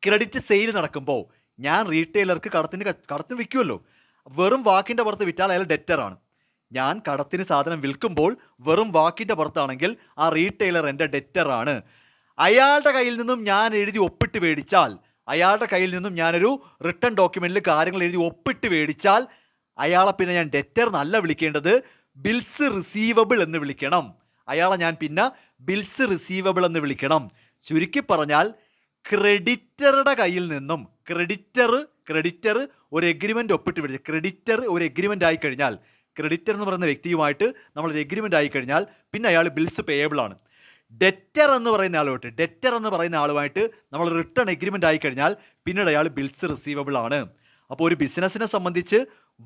ക്രെഡിറ്റ് സെയിൽ നടക്കുമ്പോൾ ഞാൻ റീറ്റെയിലർക്ക് കടത്തിന് വിൽക്കുമല്ലോ, വെറും വാക്കിൻ്റെ പുറത്ത് വിറ്റാൽ അയാൾ ഡെറ്ററാണ്. ഞാൻ കടത്തിന് സാധനം വിൽക്കുമ്പോൾ വെറും വാക്കിൻ്റെ പുറത്താണെങ്കിൽ ആ റീറ്റെയിലർ എൻ്റെ ഡെറ്ററാണ്. അയാളുടെ കയ്യിൽ നിന്നും ഞാൻ എഴുതി ഒപ്പിട്ട് മേടിച്ചാൽ, അയാളുടെ കയ്യിൽ നിന്നും ഞാനൊരു റിട്ടേൺ ഡോക്യുമെൻറ്റിൽ കാര്യങ്ങൾ എഴുതി ഒപ്പിട്ട് മേടിച്ചാൽ അയാളെ പിന്നെ ഞാൻ ഡെറ്റർ എന്നല്ല വിളിക്കേണ്ടത്, ബിൽസ് റിസീവബിൾ എന്ന് വിളിക്കണം. അയാളെ ഞാൻ പിന്നെ ബിൽസ് റിസീവബിൾ എന്ന് വിളിക്കണം. ചുരുക്കി പറഞ്ഞാൽ ക്രെഡിറ്ററുടെ കയ്യിൽ നിന്നും ക്രെഡിറ്റർ ഒരു എഗ്രിമെൻ്റ് ഒപ്പിട്ട് മേടിച്ചു, ക്രെഡിറ്റർ ഒരു എഗ്രിമെൻ്റ് ആയി കഴിഞ്ഞാൽ, ക്രെഡിറ്റർ എന്ന് പറയുന്ന വ്യക്തിയുമായിട്ട് നമ്മളൊരു എഗ്രിമെൻ്റ് ആയി കഴിഞ്ഞാൽ പിന്നെ അയാൾ ബിൽസ് പേയബിൾ ആണ്. ഡെറ്റർ എന്ന് പറയുന്ന ആളുമായിട്ട് നമ്മൾ റിട്ടേൺ എഗ്രിമെൻ്റ് ആയി കഴിഞ്ഞാൽ പിന്നീട് അയാൾ ബിൽസ് റിസീവബിൾ ആണ്. അപ്പോൾ ഒരു ബിസിനസ്സിനെ സംബന്ധിച്ച്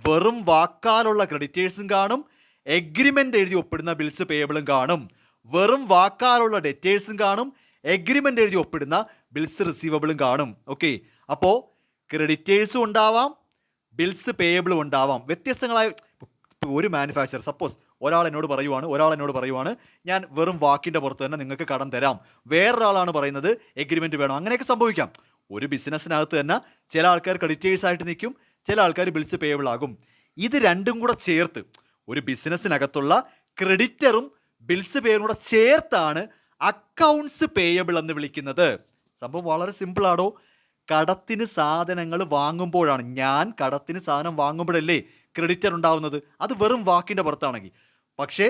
വെറും വാക്കാലുള്ള ക്രെഡിറ്റേഴ്സും കാണും, എഗ്രിമെൻ്റ് എഴുതി ഒപ്പിടുന്ന ബിൽസ് പേയബിളും കാണും. വെറും വാക്കാലുള്ള ഡെറ്റേഴ്സും കാണും, എഗ്രിമെൻ്റ് എഴുതി ഒപ്പിടുന്ന ബിൽസ് റിസീവബിളും കാണും. ഓക്കെ, അപ്പോൾ ക്രെഡിറ്റേഴ്സും ഉണ്ടാവാം, ബിൽസ് പേയബിളും ഉണ്ടാവാം. വ്യത്യസ്തങ്ങളായ ഒരു മാനുഫാക്ചർ, സപ്പോസ് ഒരാൾ എന്നോട് പറയുവാണ് ഞാൻ വെറും വാക്കിൻ്റെ പുറത്ത് തന്നെ നിങ്ങൾക്ക് കടം തരാം, വേറൊരാളാണ് പറയുന്നത് എഗ്രിമെൻറ്റ് വേണം. അങ്ങനെയൊക്കെ സംഭവിക്കാം. ഒരു ബിസിനസ്സിനകത്ത് തന്നെ ചില ആൾക്കാർ ക്രെഡിറ്റേഴ്സ് ആയിട്ട് നിൽക്കും, ചില ആൾക്കാർ ബിൽസ് പേയബിൾ ആകും. ഇത് രണ്ടും കൂടെ ചേർത്ത്, ഒരു ബിസിനസ്സിനകത്തുള്ള ക്രെഡിറ്ററും ബിൽസ് പേയബിളും കൂടെ ചേർത്താണ് അക്കൗണ്ട്സ് പേയബിൾ എന്ന് വിളിക്കുന്നത്. സംഭവം വളരെ സിമ്പിളാണോ. കടത്തിന് സാധനങ്ങൾ വാങ്ങുമ്പോഴാണ്, ഞാൻ കടത്തിന് സാധനം വാങ്ങുമ്പോഴല്ലേ ക്രെഡിറ്റർ ഉണ്ടാവുന്നത്, അത് വെറും വാക്കിൻ്റെ പുറത്താണെങ്കിൽ. പക്ഷേ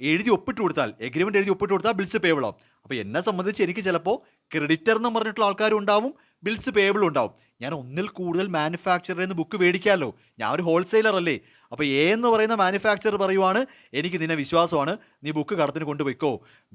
എഴുതി ഒപ്പിട്ട് കൊടുത്താൽ, എഗ്രിമെൻ്റ് എഴുതി ഒപ്പിട്ട് കൊടുത്താൽ ബിൽസ് പേയബിൾ ആവും. അപ്പോൾ എന്നെ സംബന്ധിച്ച് എനിക്ക് ചിലപ്പോൾ ക്രെഡിറ്റർ എന്ന് പറഞ്ഞിട്ടുള്ള ആൾക്കാരും ഉണ്ടാവും, ബിൽസ് പേയബിളും ഉണ്ടാവും. ഞാൻ ഒന്നിൽ കൂടുതൽ മാനുഫാക്ചറിൽ നിന്ന് ബുക്ക് മേടിക്കാമല്ലോ, ഞാൻ ഒരു ഹോൾസെയിലർ അല്ലേ. അപ്പോൾ എ എന്ന് പറയുന്ന മാനുഫാക്ചർ പറയുവാണ്, എനിക്ക് നിന്നെ വിശ്വാസമാണ്, നീ ബുക്ക് കടത്തിന് കൊണ്ടുപോയിക്കോ.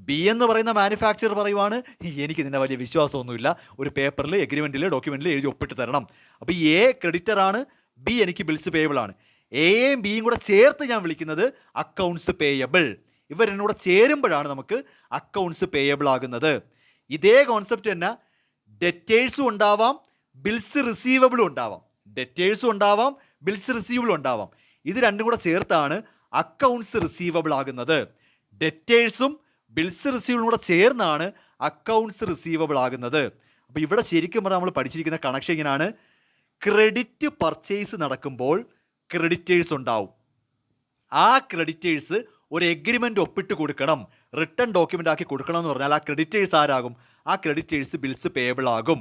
ബി എന്ന് പറയുന്ന മാനുഫാക്ചർ പറയുവാണ്, എനിക്ക് നിന്നെ വലിയ വിശ്വാസമൊന്നുമില്ല, ഒരു പേപ്പറിൽ എഗ്രിമെൻറ്റിൽ ഡോക്യുമെൻറ്റിൽ എഴുതി ഒപ്പിട്ട് തരണം. അപ്പോൾ എ ക്രെഡിറ്റർ ആണ്, ബി എനിക്ക് ബിൽസ് പേയബിൾ ആണ്. എയും ബിയും കൂടെ ചേർത്ത് ഞാൻ വിളിക്കുന്നത് അക്കൗണ്ട്സ് പേയബിൾ. ഇവർ എന്നോട് ചേരുമ്പോഴാണ് നമുക്ക് അക്കൗണ്ട്സ് പേയബിൾ ആകുന്നത്. ഇതേ കോൺസെപ്റ്റ് തന്നെ ഡെറ്റേഴ്സും ഉണ്ടാവാം, ബിൽസ് റിസീവബിളും ഉണ്ടാവാം. ഇത് രണ്ടും കൂടെ ചേർത്താണ് അക്കൗണ്ട്സ് റിസീവബിൾ ആകുന്നത്. ഡെറ്റേഴ്സും ബിൽസ് റിസീവബിളും കൂടെ ചേർന്നാണ് അക്കൗണ്ട്സ് റിസീവബിൾ ആകുന്നത്. അപ്പോൾ ഇവിടെ ശരിക്കും പറഞ്ഞാൽ നമ്മൾ പഠിച്ചിരിക്കുന്ന കണക്ഷൻ ഇങ്ങനെയാണ്. ക്രെഡിറ്റ് പർച്ചേസ് നടക്കുമ്പോൾ ക്രെഡിറ്റേഴ്സ് ഉണ്ടാവും. ആ ക്രെഡിറ്റേഴ്സ് ഒരു എഗ്രിമെൻ്റ് ഒപ്പിട്ട് കൊടുക്കണം, റിട്ടേൺ ഡോക്യുമെൻ്റ് ആക്കി കൊടുക്കണം എന്ന് പറഞ്ഞാൽ ആ ക്രെഡിറ്റേഴ്സ് ആരാകും? ആ ക്രെഡിറ്റേഴ്സ് ബിൽസ് പേയബിൾ ആകും.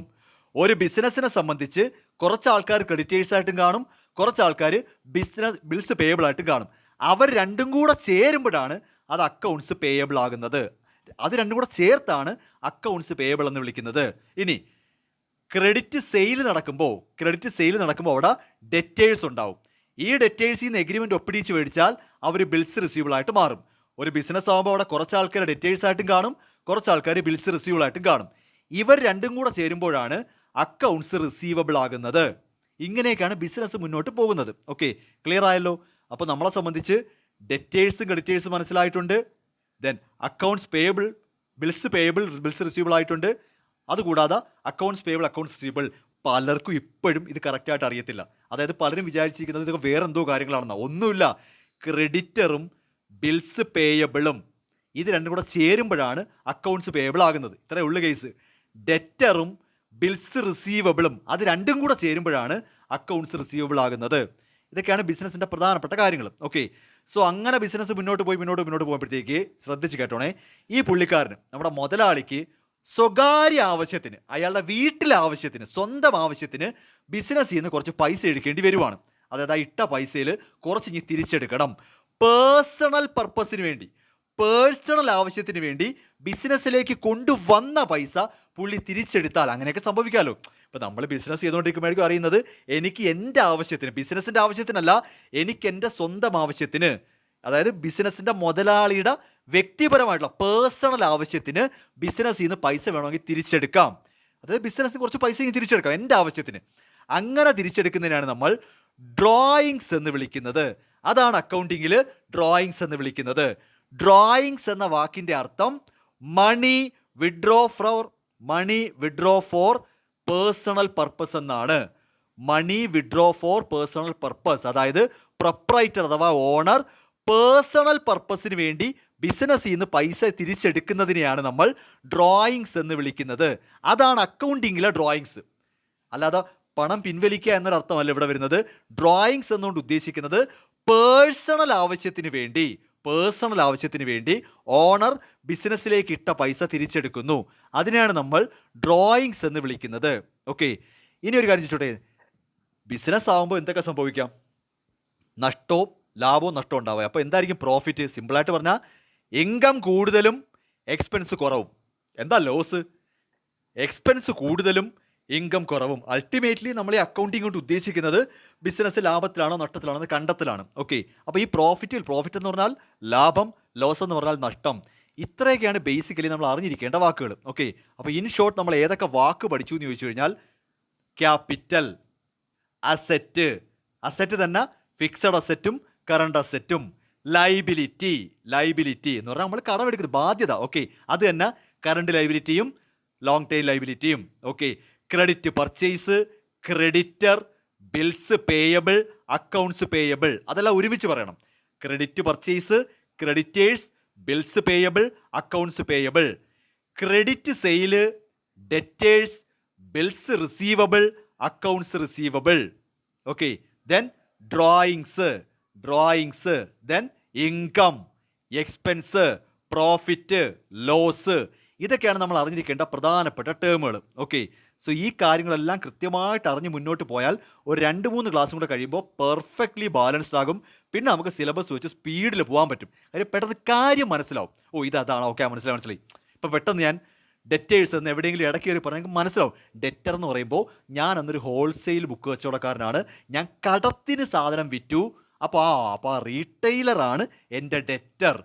ഒരു ബിസിനസ്സിനെ സംബന്ധിച്ച് കുറച്ച് ആൾക്കാർ ക്രെഡിറ്റേഴ്സ് ആയിട്ടും കാണും, കുറച്ച് ആൾക്കാർ ബിൽസ് പേയബിൾ ആയിട്ടും കാണും. അവർ രണ്ടും കൂടെ ചേരുമ്പോഴാണ് അത് അക്കൗണ്ട്സ് പേയബിൾ ആകുന്നത്. അത് രണ്ടും കൂടെ ചേർത്താണ് അക്കൗണ്ട്സ് പേയബിൾ എന്ന് വിളിക്കുന്നത്. ഇനി ക്രെഡിറ്റ് സെയിൽ നടക്കുമ്പോൾ അവിടെ ഡെറ്റേഴ്സ് ഉണ്ടാവും. ഈ ഡെറ്റേഴ്സിൽ നിന്ന് എഗ്രിമെൻ്റ് ഒപ്പിടിച്ച് മേടിച്ചാൽ അവർ ബിൽസ് റിസീവബിൾ ആയിട്ട് മാറും. ഒരു ബിസിനസ് ആകുമ്പോൾ അവിടെ കുറച്ച് ആൾക്കാർ ഡെറ്റേഴ്സ് ആയിട്ടും കാണും, കുറച്ച് ആൾക്കാർ ബിൽസ് റിസീവബിൾ ആയിട്ടും കാണും. ഇവർ രണ്ടും കൂടെ ചേരുമ്പോഴാണ് അക്കൗണ്ട്സ് റിസീവബിൾ ആകുന്നത്. ഇങ്ങനെയൊക്കെയാണ് ബിസിനസ് മുന്നോട്ട് പോകുന്നത്. ഓക്കെ, ക്ലിയർ ആയല്ലോ. അപ്പോൾ നമ്മളെ സംബന്ധിച്ച് ഡെറ്റേഴ്സും ക്രെഡിറ്റേഴ്സും മനസ്സിലായിട്ടുണ്ട്, then accounts payable, bills payable, bills receivable ആയിട്ടുണ്ട്. അതുകൂടാതെ അക്കൗണ്ട്സ് പേയബിൾ, അക്കൗണ്ട്സ് റിസീവബിൾ. പലർക്കും ഇപ്പോഴും ഇത് കറക്റ്റായിട്ട് അറിയത്തില്ല. അതായത് പലരും വിചാരിച്ചിരിക്കുന്നത് ഇതൊക്കെ വേറെ എന്തോ കാര്യങ്ങളാണെന്നാ. ഒന്നുമില്ല. ക്രെഡിറ്ററും ബിൽസ് പേയബിളും ഇത് രണ്ടും കൂടെ ചേരുമ്പോഴാണ് അക്കൗണ്ട്സ് പേയബിൾ ആകുന്നത്. ഇത്രയേ ഉള്ളു കേസ്. ഡെറ്ററും ബിൽസ് റിസീവബിളും അത് രണ്ടും കൂടെ ചേരുമ്പോഴാണ് അക്കൗണ്ട്സ് റിസീവബിൾ ആകുന്നത്. ഇതൊക്കെയാണ് ബിസിനസിന്റെ പ്രധാനപ്പെട്ട കാര്യങ്ങൾ. ഓക്കെ, സോ അങ്ങനെ ബിസിനസ് മുന്നോട്ട് പോകുമ്പോഴത്തേക്ക് ശ്രദ്ധിച്ച് കേട്ടോണേ, ഈ പുള്ളിക്കാരന്, നമ്മുടെ മുതലാളിക്ക് സ്വകാര്യ ആവശ്യത്തിന്, അയാളുടെ വീട്ടിലെ ആവശ്യത്തിന്, സ്വന്തം ആവശ്യത്തിന് ബിസിനസ്സിൽ നിന്ന് കുറച്ച് പൈസ എടുക്കേണ്ടി വരുവാണ്. അതായത് ആ ഇട്ട പൈസയിൽ കുറച്ച് ഇനി തിരിച്ചെടുക്കണം. പേഴ്സണൽ പർപ്പസിന് വേണ്ടി, പേഴ്സണൽ ആവശ്യത്തിന് വേണ്ടി ബിസിനസ്സിലേക്ക് കൊണ്ടുവന്ന പൈസ പുള്ളി തിരിച്ചെടുത്താൽ, അങ്ങനെയൊക്കെ സംഭവിക്കാമല്ലോ. ഇപ്പം നമ്മൾ ബിസിനസ് ചെയ്തുകൊണ്ടിരിക്കുമ്പോഴേക്കും അറിയുന്നത് എനിക്ക് എൻ്റെ ആവശ്യത്തിന്, ബിസിനസ്സിൻ്റെ ആവശ്യത്തിനല്ല, എനിക്ക് എൻ്റെ സ്വന്തം ആവശ്യത്തിന്, അതായത് ബിസിനസ്സിൻ്റെ മുതലാളിയുടെ വ്യക്തിപരമായിട്ടുള്ള പേഴ്സണൽ ആവശ്യത്തിന് ബിസിനസ്സിൽ നിന്ന് പൈസ വേണമെങ്കിൽ തിരിച്ചെടുക്കാം. അതായത് ബിസിനസ്സിന് കുറച്ച് പൈസ തിരിച്ചെടുക്കാം എൻ്റെ ആവശ്യത്തിന്. അങ്ങനെ തിരിച്ചെടുക്കുന്നതിനാണ് നമ്മൾ ഡ്രോയിങ്സ് എന്ന് വിളിക്കുന്നത്. അതാണ് അക്കൗണ്ടിങ്ങിൽ ഡ്രോയിങ്സ് എന്ന് വിളിക്കുന്നത്. ഡ്രോയിങ്സ് എന്ന വാക്കിൻ്റെ അർത്ഥം മണി വിഡ്രോ ഫോർ പേഴ്സണൽ പർപ്പസ് എന്നാണ്. മണി വിഡ്രോ ഫോർ പേഴ്സണൽ പർപ്പസ്, അതായത് പ്രൊപ്രൈറ്റർ അഥവാ ഓണർ പേഴ്സണൽ പർപ്പസിന് വേണ്ടി ബിസിനസ്സിൽ നിന്ന് പൈസ തിരിച്ചെടുക്കുന്നതിനെയാണ് നമ്മൾ ഡ്രോയിങ്സ് എന്ന് വിളിക്കുന്നത്. അതാണ് അക്കൗണ്ടിങ്ങിലെ ഡ്രോയിങ്സ്. അല്ലാതെ പണം പിൻവലിക്കുക എന്നൊരർത്ഥമല്ല ഇവിടെ വരുന്നത്. ഡ്രോയിങ്സ് എന്നുകൊണ്ട് ഉദ്ദേശിക്കുന്നത് പേഴ്സണൽ ആവശ്യത്തിന് വേണ്ടി ഓണർ ബിസിനസ്സിലേക്ക് ഇട്ട പൈസ തിരിച്ചെടുക്കുന്നു. അതിനെയാണ് നമ്മൾ ഡ്രോയിങ്സ് എന്ന് വിളിക്കുന്നത്. ഓക്കെ, ഇനി ഒരു കാര്യം ചോദിച്ചോട്ടെ, ബിസിനസ് ആകുമ്പോൾ എന്തൊക്കെ സംഭവിക്കാം? നഷ്ടവും ലാഭവും നഷ്ടവും ഉണ്ടാവുക. അപ്പോൾ എന്തായിരിക്കും പ്രോഫിറ്റ്? സിമ്പിളായിട്ട് പറഞ്ഞാൽ ഇൻകം കൂടുതലും എക്സ്പെൻസ് കുറവും. എന്താ ലോസ്? എക്സ്പെൻസ് കൂടുതലും ഇൻകം കുറവും. അൾട്ടിമേറ്റ്ലി നമ്മൾ ഈ അക്കൗണ്ടിങ് കൊണ്ട് ഉദ്ദേശിക്കുന്നത് ബിസിനസ് ലാഭത്തിലാണോ നഷ്ടത്തിലാണോ എന്ന് കണ്ടെത്തലാണ്. ഓക്കെ, അപ്പോൾ ഈ പ്രോഫിറ്റ് എന്ന് പറഞ്ഞാൽ ലാഭം, ലോസ് എന്ന് പറഞ്ഞാൽ നഷ്ടം. ഇത്രയൊക്കെയാണ് ബേസിക്കലി നമ്മൾ അറിഞ്ഞിരിക്കേണ്ട വാക്കുകൾ. ഓക്കെ, അപ്പോൾ ഇൻ ഷോർട്ട് നമ്മൾ ഏതൊക്കെ വാക്ക് പഠിച്ചു എന്ന് ചോദിച്ചു കഴിഞ്ഞാൽ, ക്യാപിറ്റൽ, അസറ്റ് തന്നെ ഫിക്സഡ് അസറ്റും കറണ്ട് അസറ്റും, ലൈബിലിറ്റി എന്ന് പറഞ്ഞാൽ നമ്മൾ കടമെടുക്കുന്നത് ബാധ്യത. ഓക്കെ, അത് തന്നെ കറണ്ട് ലൈബിലിറ്റിയും ലോങ് ടൈം ലൈബിലിറ്റിയും. Okay, credit purchase, creditor, bills payable, accounts payable, അതെല്ലാം ഒരുമിച്ച് പറയണം. Credit purchase, creditors, bills payable, accounts payable. Credit sale, debtors, bills receivable, accounts receivable. Okay, then drawings, then income, expense, profit, loss. ഇതൊക്കെയാണ് നമ്മൾ അറിഞ്ഞിരിക്കേണ്ട പ്രധാനപ്പെട്ട ടേമുകൾ. Okay, so ഈ കാര്യങ്ങളെല്ലാം കൃത്യമായിട്ട് അറിഞ്ഞ് മുന്നോട്ട് പോയാൽ ഒരു 2-3 ക്ലാസ്സും കൂടെ കഴിയുമ്പോൾ പെർഫെക്റ്റ്ലി ബാലൻസ്ഡ് ആകും. പിന്നെ നമുക്ക് സിലബസ് വെച്ച് സ്പീഡിൽ പോകാൻ പറ്റും. കാര്യം പെട്ടെന്ന് കാര്യം മനസ്സിലാവും. ഇതാണ്, ഓക്കെ, മനസ്സിലായി. ഇപ്പോൾ പെട്ടെന്ന് ഞാൻ ഡെറ്റേഴ്സ് എന്ന് എവിടെയെങ്കിലും ഇടയ്ക്ക് കയറി പറഞ്ഞാൽ എനിക്ക് മനസ്സിലാവും. ഡെറ്റർ എന്ന് പറയുമ്പോൾ ഞാൻ അന്നൊരു ഹോൾസെയിൽ ബുക്ക് കച്ചവടക്കാരനാണ്, ഞാൻ കടത്തിന് സാധനം വിറ്റു, അപ്പോൾ ആ റീറ്റെയിലറാണ് എൻ്റെ ഡെറ്റർ.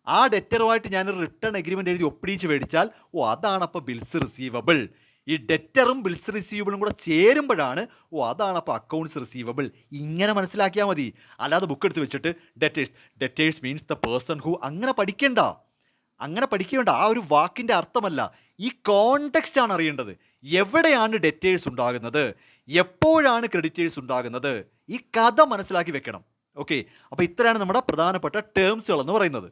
ആ ഡെറ്ററുമായിട്ട് ഞാനൊരു റിട്ടേൺ എഗ്രിമെൻ്റ് എഴുതി ഒപ്പിടിച്ച് മേടിച്ചാൽ അതാണ് അപ്പോൾ ബിൽസ് റിസീവബിൾ. ഈ ഡെറ്ററും ബിൽസ് റിസീവബിളും കൂടെ ചേരുമ്പോഴാണ് അതാണ് അപ്പോൾ അക്കൗണ്ട്സ് റിസീവബിൾ. ഇങ്ങനെ മനസ്സിലാക്കിയാൽ മതി. അല്ലാതെ ബുക്ക് എടുത്ത് വെച്ചിട്ട് debtors means the person who, അങ്ങനെ പഠിക്കേണ്ട. ആ ഒരു വാക്കിൻ്റെ അർത്ഥമല്ല, ഈ കോണ്ടെക്സ്റ്റ് ആണ് അറിയേണ്ടത്. എവിടെയാണ് ഡെറ്റേഴ്സ് ഉണ്ടാകുന്നത്, എപ്പോഴാണ് ക്രെഡിറ്റേഴ്സ് ഉണ്ടാകുന്നത്, ഈ കഥ മനസ്സിലാക്കി വെക്കണം. ഓക്കെ, അപ്പോൾ ഇത്രയാണ് നമ്മുടെ പ്രധാനപ്പെട്ട ടേംസുകൾ എന്ന് പറയുന്നത്.